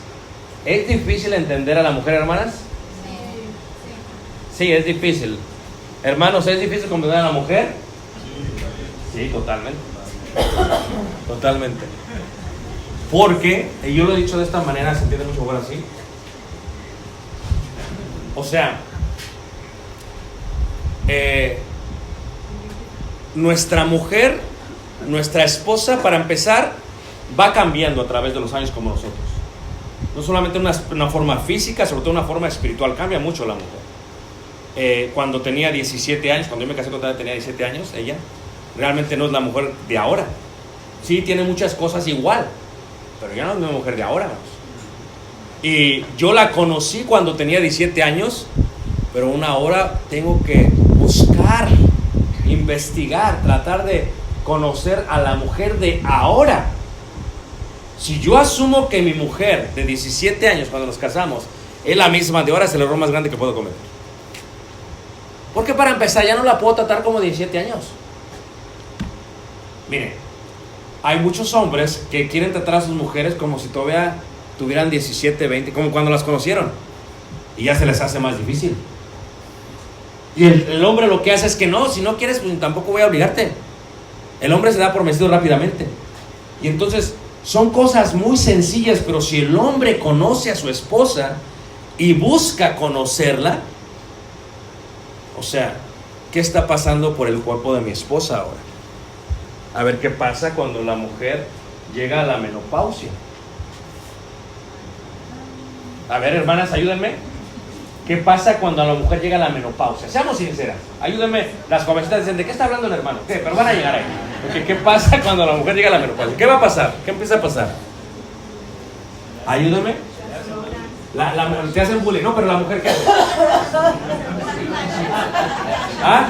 ¿es difícil entender a la mujer, hermanas? Sí, es difícil. Hermanos, ¿es difícil comprender a la mujer? Sí, totalmente. Totalmente. Porque, y yo lo he dicho de esta manera, se entiende mucho mejor así. O sea, nuestra mujer, nuestra esposa, para empezar, va cambiando a través de los años como nosotros. No solamente una forma física, sobre todo una forma espiritual. Cambia mucho la mujer. Cuando tenía 17 años, cuando yo me casé con ella tenía 17 años, ella realmente no es la mujer de ahora. Sí, tiene muchas cosas igual, pero ya no es una mujer de ahora, vamos. Y yo la conocí cuando tenía 17 años, pero ahora tengo que buscar, investigar, tratar de conocer a la mujer de ahora. Si yo asumo que mi mujer de 17 años, cuando nos casamos, es la misma de ahora, es el error más grande que puedo cometer. Porque para empezar, ya no la puedo tratar como 17 años. Miren, hay muchos hombres que quieren tratar a sus mujeres como si todavía tuvieran 17, 20, como cuando las conocieron. Y ya se les hace más difícil. Y el hombre lo que hace es que no, si no quieres, pues tampoco voy a obligarte. El hombre se da por vencido rápidamente. Y entonces son cosas muy sencillas, pero si el hombre conoce a su esposa y busca conocerla, o sea, ¿qué está pasando por el cuerpo de mi esposa ahora? A ver qué pasa cuando la mujer llega a la menopausia. A ver, hermanas, ayúdenme. ¿Qué pasa cuando la mujer llega a la menopausia? Seamos sinceras. Ayúdenme. Las jovencitas dicen, ¿de qué está hablando el hermano? ¿Qué? Pero van a llegar ahí. Porque, ¿qué pasa cuando la mujer llega a la menopausia? ¿Qué va a pasar? ¿Qué empieza a pasar? Ayúdenme. Te hacen bullying, ¿no? Pero la mujer, ¿qué hace? ¿Ah?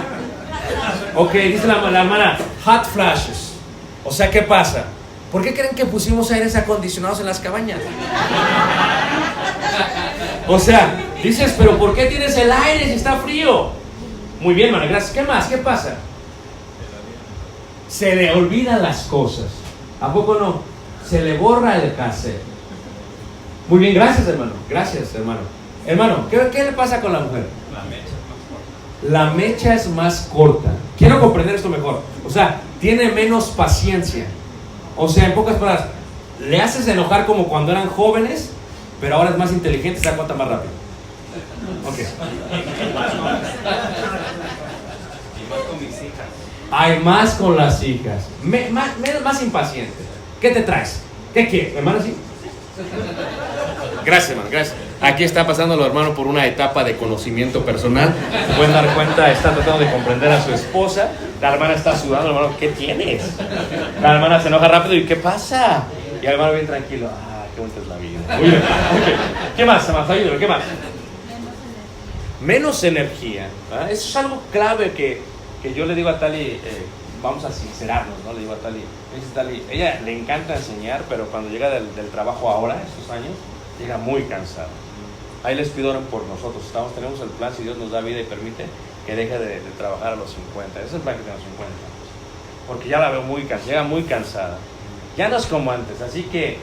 Ok, dice la hermana, hot flashes. O sea, ¿qué pasa? ¿Por qué creen que pusimos aires acondicionados en las cabañas? O sea, dices, pero ¿por qué tienes el aire si está frío? Muy bien, hermano, gracias. ¿Qué más? ¿Qué pasa? Se le olvidan las cosas. ¿A poco no? Se le borra el cassette. Muy bien, gracias, hermano. Gracias, hermano. Hermano, ¿qué le pasa con la mujer? La mecha es más corta. Quiero comprender esto mejor. O sea, tiene menos paciencia. O sea, en pocas palabras, le haces enojar como cuando eran jóvenes, pero ahora es más inteligente y se da cuenta más rápido. Ok. Hay más con las hijas. Más impaciente. ¿Qué te traes? ¿Qué quieres? Hermano, sí. Gracias, hermano, gracias. Aquí está pasando los hermanos por una etapa de conocimiento personal. Se pueden dar cuenta, está tratando de comprender a su esposa. La hermana está sudando, hermano, ¿qué tienes? La hermana se enoja rápido y ¿qué pasa? Y el hermano bien tranquilo. Ah, qué bonita es la vida. Muy bien. Okay. ¿Qué más, hermano? Ayúdame, ¿qué más? Menos energía. ¿Ah? Eso es algo clave que yo le digo a Tali, vamos a sincerarnos, ¿no? Le digo a Tali, ella le encanta enseñar, pero cuando llega del trabajo ahora, estos años, llega muy cansada. Ahí les pido oren por nosotros. Tenemos el plan, si Dios nos da vida y permite, que deje de trabajar a los 50. Ese es el plan que tengo, 50 años. Porque ya la veo muy cansada, llega muy cansada. Ya no es como antes, así que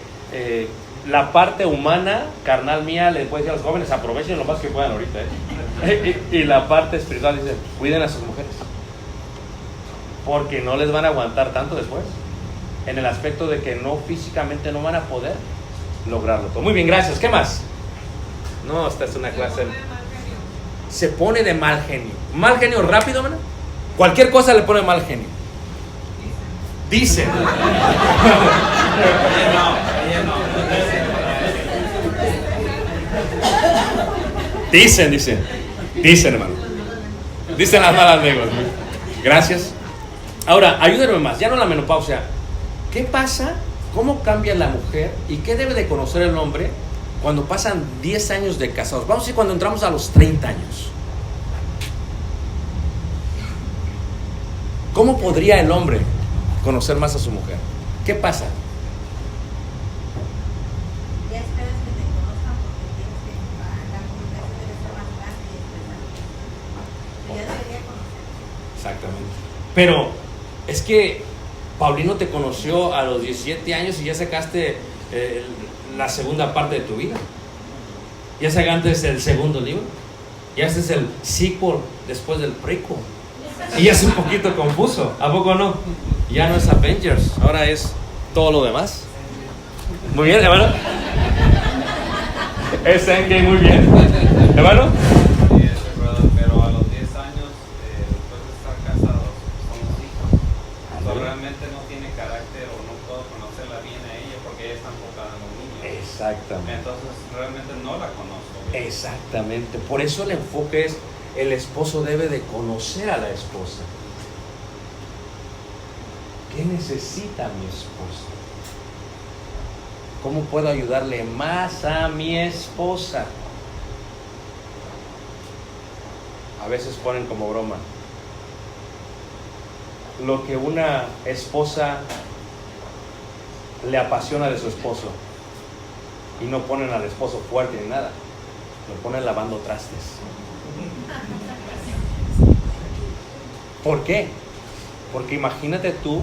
la parte humana, carnal mía, le puede decir a los jóvenes, aprovechen lo más que puedan ahorita. Y la parte espiritual dice, cuiden a sus mujeres. Porque no les van a aguantar tanto después. En el aspecto de que no físicamente no van a poder lograrlo todo. Muy bien, gracias. ¿Qué más? No, esta es una clase. Se pone de mal genio. Mal genio rápido, ¿verdad? Cualquier cosa le pone mal genio. Dicen. Dicen, hermano. Dicen las malas lenguas. Gracias. Ahora, ayúdenme más. Ya no la menopausia. ¿Qué pasa? ¿Cómo cambia la mujer? ¿Y qué debe de conocer el hombre cuando pasan 10 años de casados? Vamos a decir cuando entramos a los 30 años. ¿Cómo podría el hombre conocer más a su mujer? ¿Qué pasa? Ya esperas que te conozcan porque tienes que la comunicación debe ser más grande y expresar. Ya debería conocer. Exactamente. Pero es que Paulino te conoció a los 17 años y ya sacaste la segunda parte de tu vida. Ya sacaste el segundo libro. Ya este es el sequel después del prequel. Y es un poquito confuso, ¿a poco no? Ya no es Avengers, ahora es todo lo demás. Muy bien, hermano. Es Endgame, muy bien. Hermano. Sí, pero a los 10 años, después de estar casados, somos hijos. So, realmente no tiene carácter o no puedo conocerla bien a ella porque ella está enfocada en los niños. Exactamente. Entonces realmente no la conozco. Exactamente. Por eso el enfoque es, el esposo debe de conocer a la esposa. ¿Qué necesita mi esposa? ¿Cómo puedo ayudarle más a mi esposa? A veces ponen como broma lo que una esposa le apasiona de su esposo, y no ponen al esposo fuerte ni nada, lo ponen lavando trastes. ¿Por qué? Porque imagínate tú,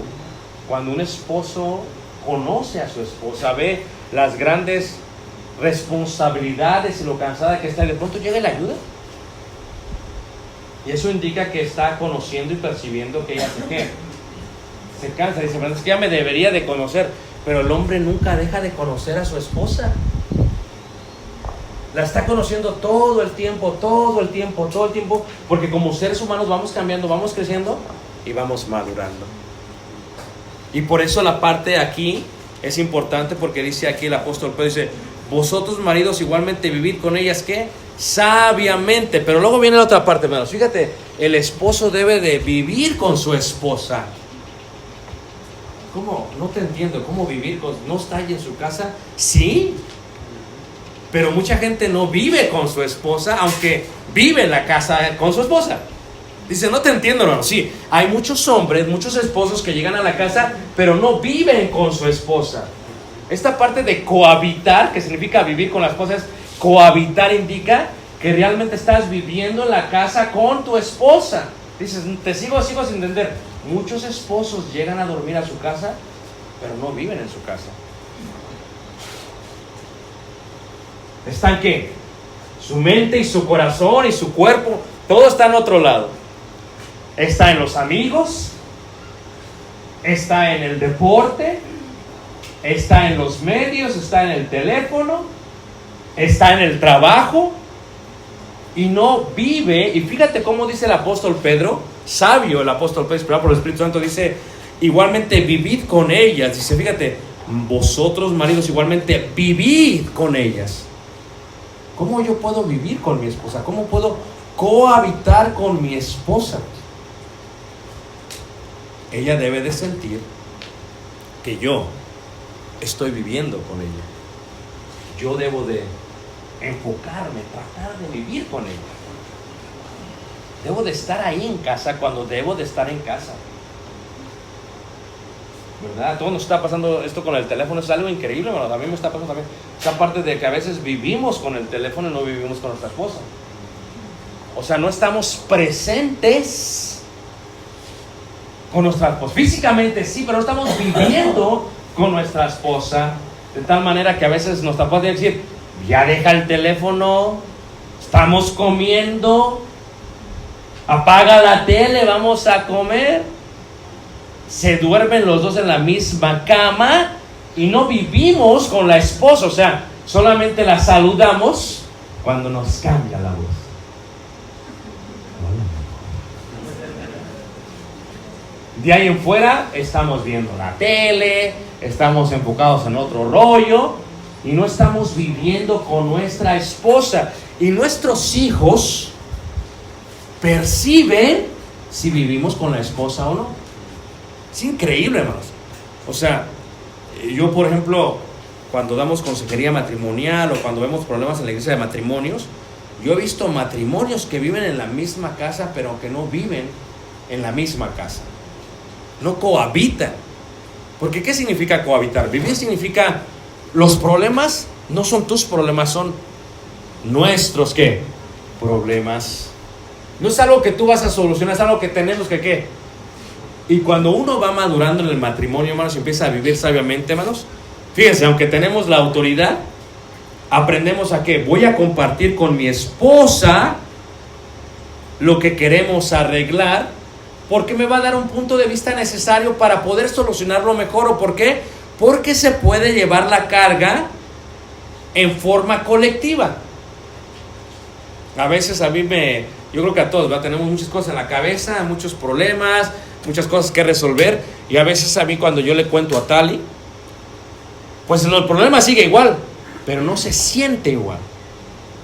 cuando un esposo conoce a su esposa, ve las grandes responsabilidades y lo cansada que está, y de pronto llega y la ayuda. Y eso indica que está conociendo y percibiendo que ella se cansa. Dice, es que ya me debería de conocer. Pero el hombre nunca deja de conocer a su esposa. La está conociendo todo el tiempo, porque como seres humanos vamos cambiando, vamos creciendo y vamos madurando. Y por eso la parte aquí es importante, porque dice aquí el apóstol Pedro, dice, vosotros maridos igualmente vivid con ellas, ¿qué? Sabiamente. Pero luego viene la otra parte, hermanos. Fíjate, el esposo debe de vivir con su esposa. ¿Cómo? No te entiendo. ¿Cómo vivir con? ¿No está ahí en su casa? Sí. Pero mucha gente no vive con su esposa, aunque vive en la casa con su esposa. Dice, no te entiendo, hermano. Sí, hay muchos hombres, muchos esposos que llegan a la casa, pero no viven con su esposa. Esta parte de cohabitar, que significa vivir con la esposa, es cohabitar, indica que realmente estás viviendo en la casa con tu esposa. Dices, te sigo sin entender. Muchos esposos llegan a dormir a su casa, pero no viven en su casa. ¿Están qué? Su mente y su corazón y su cuerpo, todo está en otro lado. Está en los amigos, está en el deporte, está en los medios, está en el teléfono, está en el trabajo, y no vive. Y fíjate cómo dice el apóstol Pedro, sabio el apóstol Pedro, inspirado por el Espíritu Santo, dice, igualmente vivid con ellas. Dice, fíjate, vosotros maridos igualmente vivid con ellas. ¿Cómo yo puedo vivir con mi esposa? ¿Cómo puedo cohabitar con mi esposa? Ella debe de sentir que yo estoy viviendo con ella. Yo debo de enfocarme, tratar de vivir con ella. Debo de estar ahí en casa cuando debo de estar en casa. ¿Verdad? A todos nos está pasando esto con el teléfono, es algo increíble, bueno, a mí me está pasando también. Esa parte de que a veces vivimos con el teléfono y no vivimos con nuestra esposa. O sea, no estamos presentes con nuestra esposa. Físicamente sí, pero no estamos viviendo con nuestra esposa. De tal manera que a veces nuestra esposa tiene que decir, ya deja el teléfono, estamos comiendo, apaga la tele, vamos a comer. Se duermen los dos en la misma cama y no vivimos con la esposa. O sea, solamente la saludamos cuando nos cambia la voz. De ahí en fuera estamos viendo la tele, estamos enfocados en otro rollo y no estamos viviendo con nuestra esposa. Y nuestros hijos perciben si vivimos con la esposa o no. Es increíble, hermanos. O sea, yo por ejemplo, cuando damos consejería matrimonial o cuando vemos problemas en la iglesia de matrimonios, yo he visto matrimonios que viven en la misma casa, pero que no viven en la misma casa. No cohabitan. Porque ¿qué significa cohabitar? Vivir significa, los problemas no son tus problemas, son nuestros, ¿qué? Problemas. No es algo que tú vas a solucionar, es algo que tenemos que, ¿qué? Y cuando uno va madurando en el matrimonio, hermanos, y empieza a vivir sabiamente, hermanos, fíjense, aunque tenemos la autoridad, aprendemos a que voy a compartir con mi esposa lo que queremos arreglar, porque me va a dar un punto de vista necesario para poder solucionarlo mejor. ¿O por qué? Porque se puede llevar la carga en forma colectiva. A veces yo creo que a todos, ¿verdad? Tenemos muchas cosas en la cabeza, muchos problemas, muchas cosas que resolver, y a veces a mí cuando yo le cuento a Tali, pues el problema sigue igual, pero no se siente igual,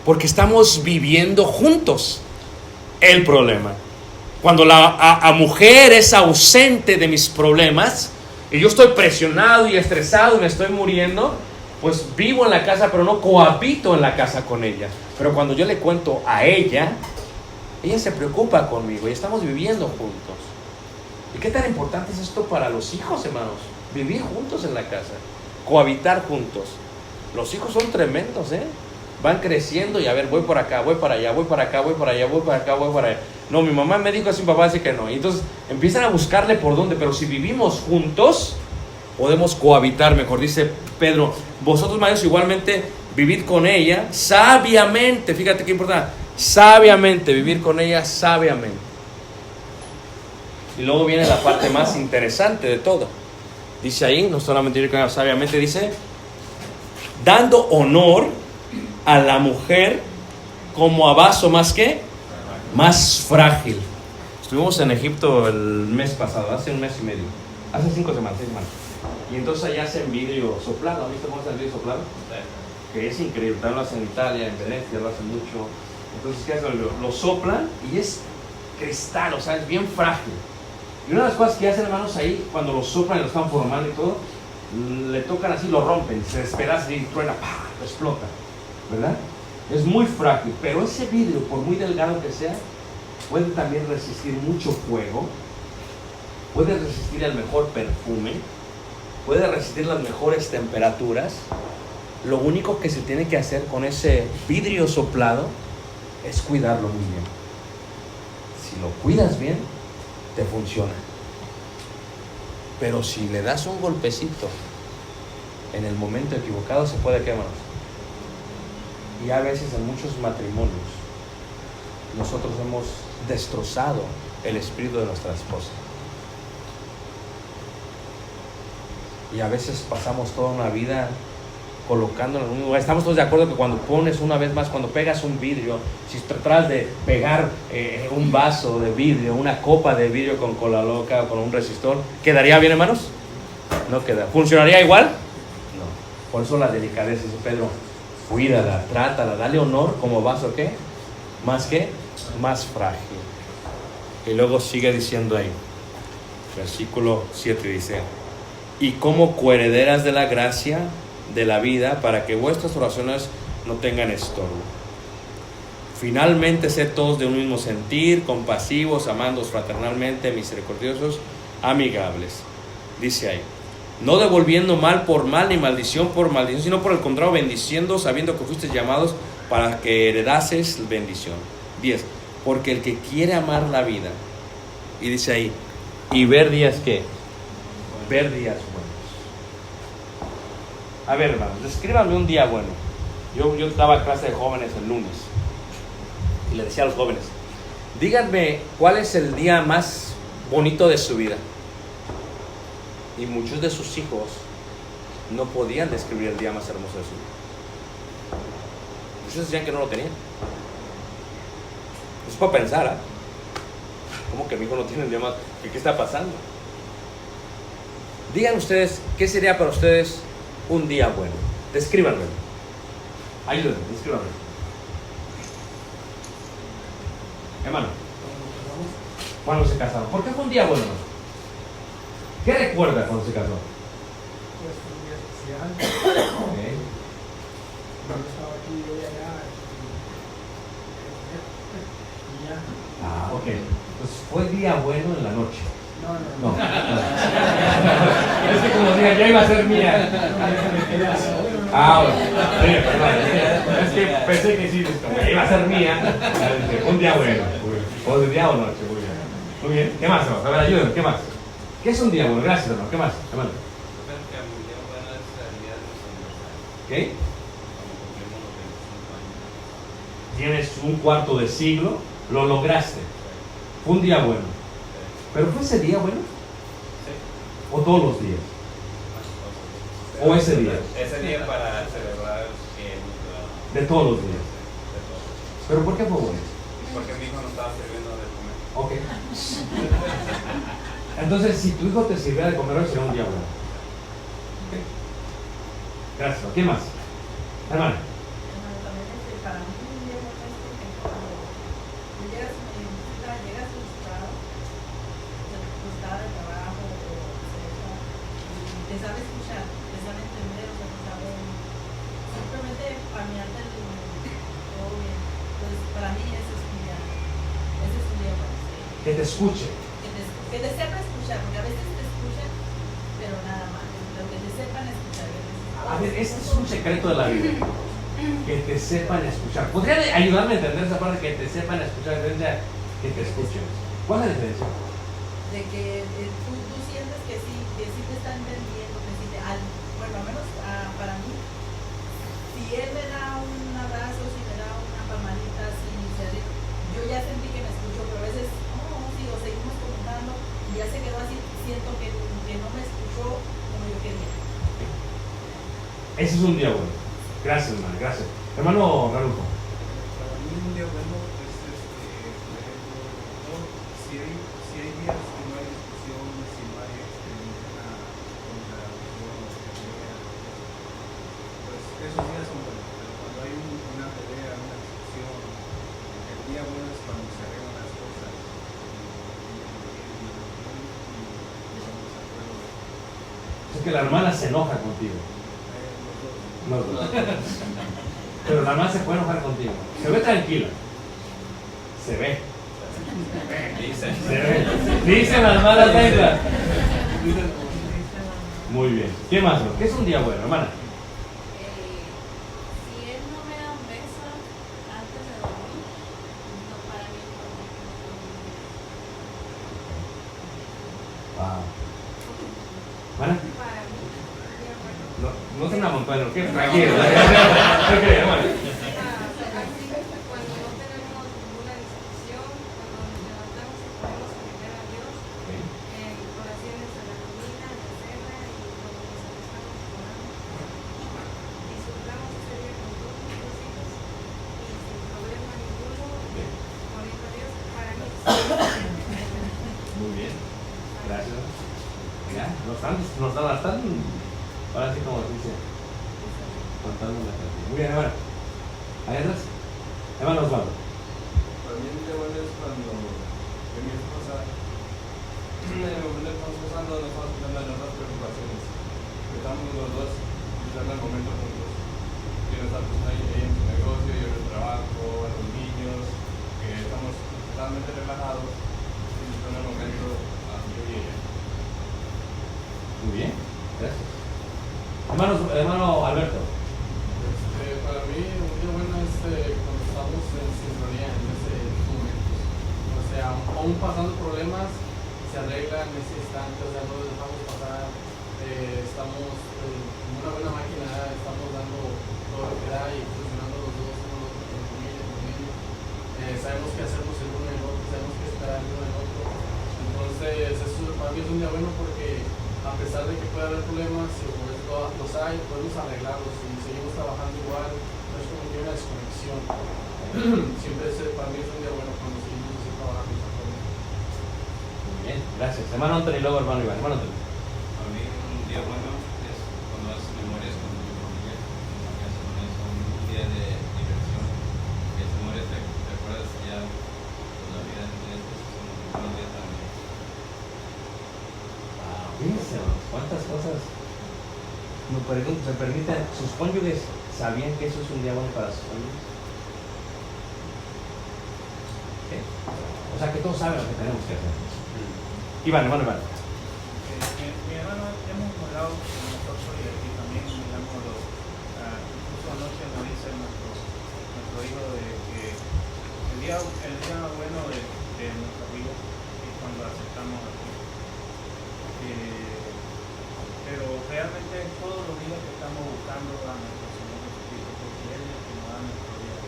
porque estamos viviendo juntos el problema. Cuando la mujer es ausente de mis problemas y yo estoy presionado y estresado y me estoy muriendo, pues vivo en la casa, pero no cohabito en la casa con ella. Pero cuando yo le cuento a ella se preocupa conmigo y estamos viviendo juntos. ¿Y qué tan importante es esto para los hijos, hermanos? Vivir juntos en la casa, cohabitar juntos. Los hijos son tremendos, van creciendo y a ver, voy por acá, voy para allá, voy para acá, voy para allá, voy para acá, voy para allá. No, mi mamá me dijo así, mi papá dice que no. Y entonces empiezan a buscarle por dónde, pero si vivimos juntos, podemos cohabitar mejor. Dice Pedro, vosotros maridos igualmente vivid con ella sabiamente. Fíjate qué importante, sabiamente, vivir con ella sabiamente. Y luego viene la parte más interesante de todo. Dice ahí, no solamente vivir con ella sabiamente, dice, dando honor a la mujer como a vaso más que más frágil. Estuvimos en Egipto el mes pasado, hace un mes y medio, hace 5 semanas, 6 semanas. Y entonces allá hacen vidrio soplado. ¿Has visto cómo es el vidrio soplado? Que es increíble. También lo hacen en Italia, en Venecia, lo hacen mucho. Entonces, ¿qué hacen? Lo soplan y es cristal, o sea, es bien frágil. Y una de las cosas que hacen, hermanos, ahí, cuando lo soplan y lo están formando y todo, le tocan así, lo rompen, se despedaza y truena, ¡pah!, lo explota, ¿verdad? Es muy frágil, pero ese vidrio, por muy delgado que sea, puede también resistir mucho fuego, puede resistir el mejor perfume, puede resistir las mejores temperaturas. Lo único que se tiene que hacer con ese vidrio soplado es cuidarlo muy bien. Si lo cuidas bien, te funciona. Pero si le das un golpecito en el momento equivocado, se puede quemar. Y a veces en muchos matrimonios nosotros hemos destrozado el espíritu de nuestra esposa. Y a veces pasamos toda una vida colocándolo en un lugar. Estamos todos de acuerdo que cuando pones, una vez más, cuando pegas un vidrio, si tratas de pegar un vaso de vidrio, una copa de vidrio con cola loca o con un resistor, ¿quedaría bien, hermanos? No queda. ¿Funcionaría igual? No. Por eso la delicadeza, dice Pedro, cuídala, trátala, dale honor como vaso, ¿qué? Más que más frágil. Y luego sigue diciendo ahí, versículo 7 dice, y como coherederas de la gracia de la vida, para que vuestras oraciones no tengan estorbo. Finalmente, sed todos de un mismo sentir, compasivos, amándoos fraternalmente, misericordiosos, amigables. Dice ahí, no devolviendo mal por mal, ni maldición por maldición, sino por el contrario, bendiciendo, sabiendo que fuisteis llamados para que heredases bendición. 10. Porque el que quiere amar la vida, y dice ahí, y ver días, ¿qué? Ver días buenos. A ver, hermanos, descríbanme un día bueno. Yo daba clase de jóvenes el lunes y le decía a los jóvenes, díganme cuál es el día más bonito de su vida. Y muchos de sus hijos no podían describir el día más hermoso de su vida. Muchos decían que no lo tenían. Es para pensar, ¿eh? ¿Cómo que mi hijo no tiene el día más? ¿Qué está pasando? Digan ustedes, ¿qué sería para ustedes un día bueno? Descríbanlo. Ayúdenme, descríbanlo. Hermano, ¿cuándo se casaron? ¿Por qué fue un día bueno? ¿Qué recuerda cuando se casó? Pues un día especial. Okay. Yo estaba aquí, yo allá. Y ya. Ah, ok. Pues fue día bueno en la noche. No. No. Es que como decía, ya iba a ser mía. Ah, bueno. Sí, perdón. Es que pensé que sí, ya iba a ser mía. Un día bueno. O de día o noche. Muy bien. Muy bien. ¿Qué más, hermano? A ver, ayúdenme. ¿Qué más? ¿Qué es un día bueno? Gracias, hermano. ¿Qué más? Hermano. Creo que un día bueno es el día de nuestro aniversario. ¿Qué? Cuando cumplimos los 25 años. Tienes un cuarto de siglo Lo lograste. Fue un día bueno. ¿Pero fue ese día bueno? Sí. ¿O todos los días? ¿O ese día? Ese día para celebrar que De todos los días. de todo. ¿Pero por qué fue bueno? Porque mi hijo no estaba sirviendo de comer. Ok. Entonces, si tu hijo te sirviera de comer hoy, sería un día bueno. Ok. Gracias. ¿Quién más? Hermano. Hermano, también para mí un día bueno es que cuando llegas frustrado, frustrado del trabajo o etcétera, y te sabe escuchar, te sabe entender, o sea, te sabe simplemente pamearte todo bien. Entonces, para mí ese es un día bueno. Que te escuche. Que te sepa escuchar, porque a veces te escuchan, pero nada más, lo que te sepan escuchar. A ver, este es un secreto de la vida. Que te sepan escuchar. ¿Podrían ayudarme a entender esa parte? Que te sepan escuchar, diferencia que te escuchen. ¿Cuál es la diferencia? De que tú sientes que sí te está entendiendo, que sí bueno, al menos para mí, si él me da un abrazo, si me da una palmadita, yo ya sentí que me escuchó, pero a veces, sigo, seguimos comentando y ya se quedó así, siento que no me escuchó como yo quería. Ese es un día bueno. Gracias, hermano, gracias. Hermano Ralujo. Para mí un día bueno es, por ejemplo, si hay días que no hay discusión, si no hay una contradicción o pelea, pues esos días son buenos. Pero cuando hay una pelea, una discusión, el día bueno es cuando se arreglan las cosas y llegamos a acuerdo. Es que la hermana se enoja contigo. Los dos. Los dos. Pero la hermana se puede enojar contigo. Se ve tranquila. Se ve. Dice. Se ve. Dicen las malas lenguas. Muy bien. ¿Qué más? ¿Qué es un día bueno, hermana? Si él no me da un beso antes de dormir, no para mí no. Wow. ¿Hermana? Para mí, bien bueno. No se una montaña, ¿qué? Tranquilo. Ok, hermana. Así cuando no tenemos ninguna discusión, cuando nos levantamos y podemos ofender a Dios, en oraciones a la comida, en la cena y cuando nos acostamos oramos. Disfrutamos ese día con todos nuestros hijos y sin problema ninguno, poniendo a Dios para mí. Muy bien. Gracias. Ya, nos están ahora sí como dice, contando la canción. Muy bien, hermano. ¿Hay otras? Hermano Osvaldo. Para mí un día bueno es cuando mi esposa le estamos pasando, nos estamos quitando de nuestras preocupaciones. Estamos los dos disfrutando el momento juntos. Que no estamos ahí en su negocio, yo en el trabajo, a los niños, que estamos totalmente relajados y disfrutando el momento yo y ella. Muy bien, gracias. Hermano Alberto. Para mí un día bueno es cuando estamos en sincronía en ese momento. O sea, aún pasando problemas, se arreglan en ese instante, o sea, no los dejamos pasar. Estamos como una buena máquina, estamos dando todo lo que da y funcionando los dos, uno otro, con familia, con niños. Sabemos qué hacemos el uno en el otro, sabemos qué esperar el uno en el otro. Entonces, eso para mí es un día bueno porque a pesar de que puede haber problemas, si los hay, podemos arreglarlos y seguimos trabajando igual, no es como que hay una desconexión. Siempre para mí es un día bueno cuando seguimos así trabajando de esa forma. Muy bien, gracias. Hermano Antonio y luego hermano Iván. Hermano Antonio. Para mí un día bueno es cuando haces memorias con tu familia, en la casa con eso, un día de diversión, que te mueres, te acuerdas ya de la vida de estos, es un buen día también. Fíjense, ¿cuántas cosas se permiten? ¿Sus cónyuges sabían que eso es un día bueno para sus cónyuges? ¿Qué? O sea, que todos saben lo que tenemos que hacer. Iván. Mi hermano, hemos hablado con nosotros y aquí también miramos incluso anoche nos dice nuestro hijo de que el día bueno de nuestra vida es cuando aceptamos a Cristo. Pero realmente todos los días que estamos buscando a nuestro Señor Jesucristo, porque Él es el que nos da nuestro día.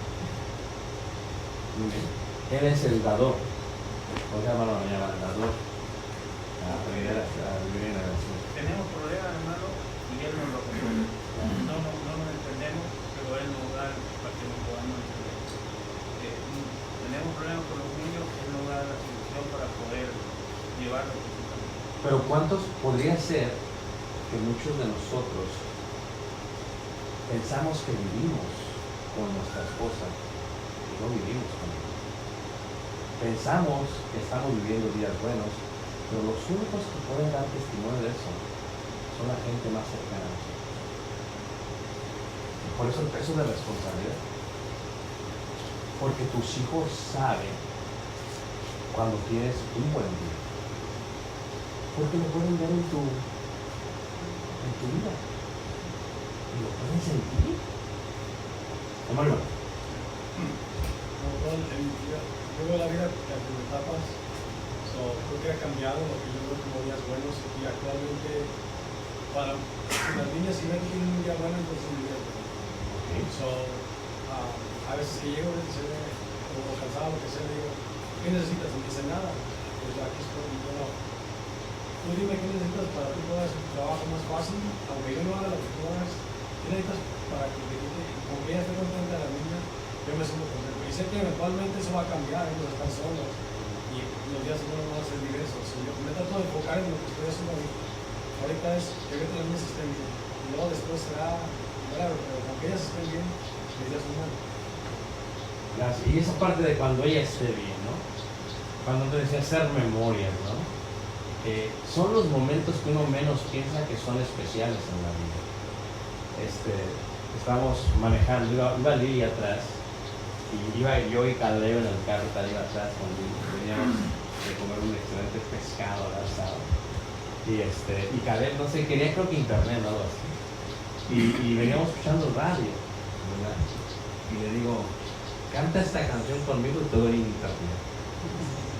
Muy bien. Él es el dador. ¿Cómo se llama la mañana? El dador. Vivir en la gracia. Tenemos problemas, hermano, y Él nos lo resuelve. No nos entendemos, pero Él nos da para que nos podamos entender. Tenemos problemas con los niños, Él nos da la solución para poder llevarlos. Pero ¿cuántos podría ser que muchos de nosotros pensamos que vivimos con nuestra esposa y no vivimos con ella? Pensamos que estamos viviendo días buenos, pero los únicos que pueden dar testimonio de eso son la gente más cercana a nosotros. Y por eso el peso de responsabilidad. Porque tus hijos saben cuando tienes un buen día. Porque lo pueden ver en tu vida. Y lo pueden sentir. Hermano. Yo veo la vida en etapas. Creo que ha cambiado lo que yo veo como días buenos. Y actualmente, para las niñas, si ven que tienen un día bueno, entonces un día bueno. A veces que llego, como cansado, lo que sea, digo, ¿qué necesitas? No dice nada. Pues aquí estoy. Bueno, tú dime qué necesitas para que tú puedas hacer tu trabajo más fácil, aunque yo no haga lo que tú hagas. ¿Qué necesitas para que como que ella esté contenta de la niña? Yo me siento contento. Y sé que eventualmente eso va a cambiar, ellos están solos. Y los días no van a ser diversos. Yo me trato de enfocar en lo que estoy haciendo ahorita. Ahorita es que las niñas estén bien. Y luego después será, claro, pero aunque ellas estén bien, mis días son buenos. Gracias. Y esa parte de cuando ella esté bien, ¿no? Cuando te decía hacer memorias, ¿no? Son los momentos que uno menos piensa que son especiales en la vida. Estábamos manejando, iba Lili atrás, y iba yo y Caleb en el carro, tal iba atrás con Lili, veníamos de comer un excelente pescado al asado. Y Caleb, no sé, quería creo que internet o algo así. Y veníamos escuchando radio, ¿verdad? Y le digo, canta esta canción conmigo y te doy internet.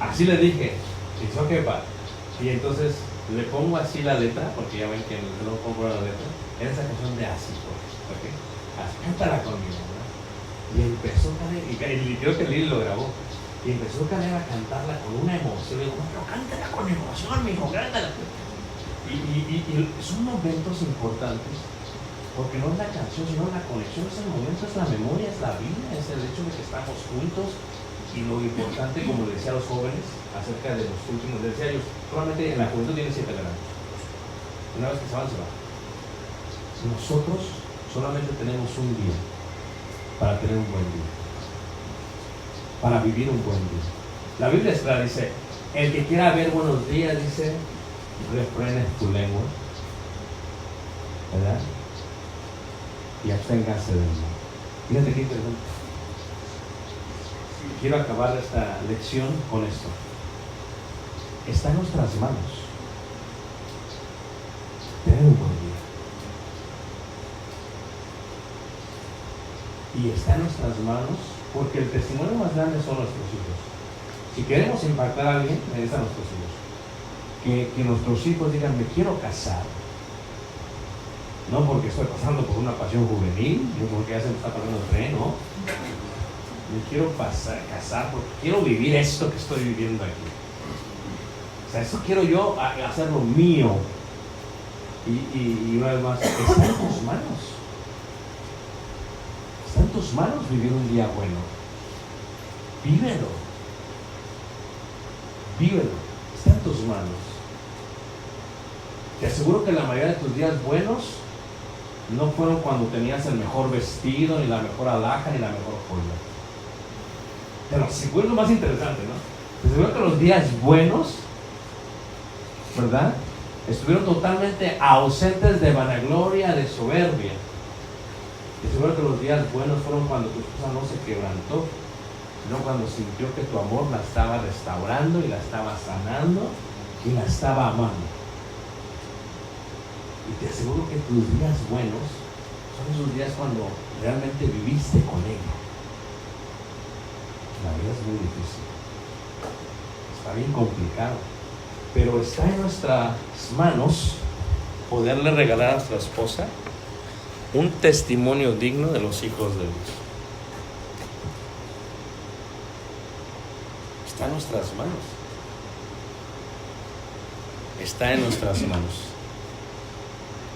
Así le dije, dice, ok, pa. Y entonces le pongo así la letra, porque ya ven que no pongo la letra, era esa canción de Así, ¿ok? Así, cántala conmigo, ¿verdad? Y empezó Caleb, y creo que Lili lo grabó, y empezó Caleb a cantarla con una emoción. Le digo, pero cántala con emoción, mijo, cántala. Y son momentos importantes, porque no es la canción, sino la conexión, es el momento, es la memoria, es la vida, es el hecho de que estamos juntos. Y lo importante, como le decía a los jóvenes, acerca de los últimos, les decía ellos, probablemente en la juventud tienen 7 años. Una vez que se van, se van. Nosotros solamente tenemos un día para tener un buen día. Para vivir un buen día. La Biblia es clara, dice, el que quiera ver buenos días, dice, refrene tu lengua, ¿verdad? Y absténgase del mal. Fíjate qué interesante. Quiero acabar esta lección con esto. Está en nuestras manos tener un buen día. Y está en nuestras manos porque el testimonio más grande son nuestros hijos. Si queremos impactar a alguien, es a nuestros hijos. Que nuestros hijos digan, me quiero casar. No porque estoy pasando por una pasión juvenil, no porque ya se me está pasando el tren, ¿no? Me quiero casar porque quiero vivir esto que estoy viviendo aquí. O sea, eso quiero yo hacerlo mío. Y una vez más, está en tus manos. Está en tus manos vivir un día bueno. Vívelo. Vívelo. Está en tus manos. Te aseguro que la mayoría de tus días buenos no fueron cuando tenías el mejor vestido, ni la mejor alhaja, ni la mejor joya. Te lo aseguro, es lo más interesante, ¿no? Te aseguro que los días buenos, ¿verdad?, estuvieron totalmente ausentes de vanagloria, de soberbia. Te aseguro que los días buenos fueron cuando tu esposa no se quebrantó, sino cuando sintió que tu amor la estaba restaurando y la estaba sanando y la estaba amando. Y te aseguro que tus días buenos son esos días cuando realmente viviste con ella. La vida es muy difícil, está bien complicado, pero está en nuestras manos poderle regalar a nuestra esposa un testimonio digno de los hijos de Dios. está en nuestras manos. Está en nuestras manos.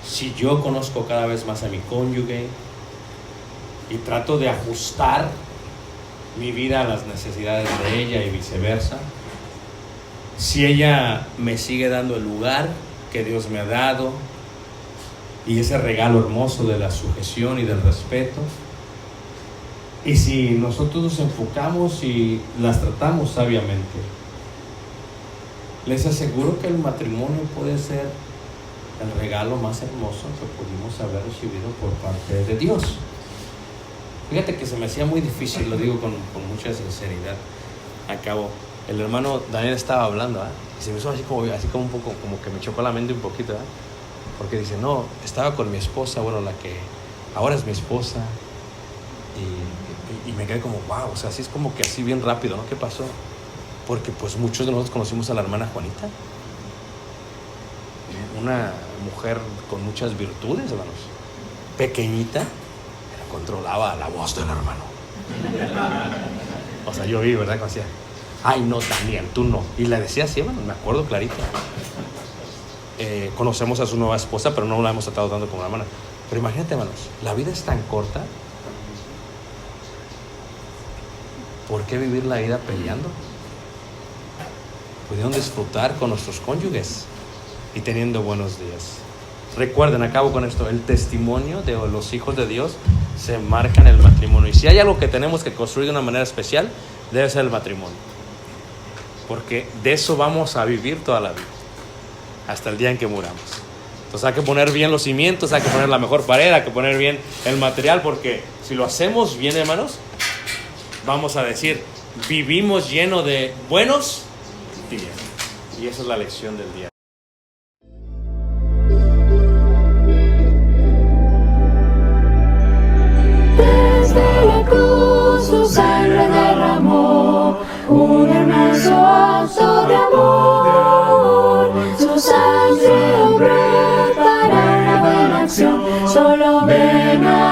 Si yo conozco cada vez más a mi cónyuge y trato de ajustar mi vida a las necesidades de ella y viceversa, si ella me sigue dando el lugar que Dios me ha dado y ese regalo hermoso de la sujeción y del respeto, y si nosotros nos enfocamos y las tratamos sabiamente, les aseguro que el matrimonio puede ser el regalo más hermoso que pudimos haber recibido por parte de Dios. Fíjate que se me hacía muy difícil, lo digo con mucha sinceridad. Acabo, el hermano Daniel estaba hablando, y se me hizo así como un poco, como que me chocó la mente un poquito, porque dice, no, estaba con mi esposa, bueno, la que ahora es mi esposa, y me quedé como, wow, o sea, así es como que así bien rápido, ¿no? ¿Qué pasó? Porque pues muchos de nosotros conocimos a la hermana Juanita, una mujer con muchas virtudes, hermanos, pequeñita, pero controlaba la voz del hermano. O sea, yo vi, ¿verdad? Como decía, ay, no, Daniel, tú no. Y le decía así, hermano, me acuerdo clarito. Conocemos a su nueva esposa, pero no la hemos tratado tanto como la hermana. Pero imagínate, hermanos, la vida es tan corta. ¿Por qué vivir la vida peleando? Pudieron disfrutar con nuestros cónyuges y teniendo buenos días. Recuerden, acabo con esto, el testimonio de los hijos de Dios se marca en el matrimonio. Y si hay algo que tenemos que construir de una manera especial, debe ser el matrimonio. Porque de eso vamos a vivir toda la vida, hasta el día en que muramos. Entonces hay que poner bien los cimientos, hay que poner la mejor pared, hay que poner bien el material, porque si lo hacemos bien, hermanos, vamos a decir, vivimos lleno de buenos días. Y esa es la lección del día. Desde la cruz su sangre derramó un hermoso acto de amor. Su sangre obró para la buena acción. Solo ven a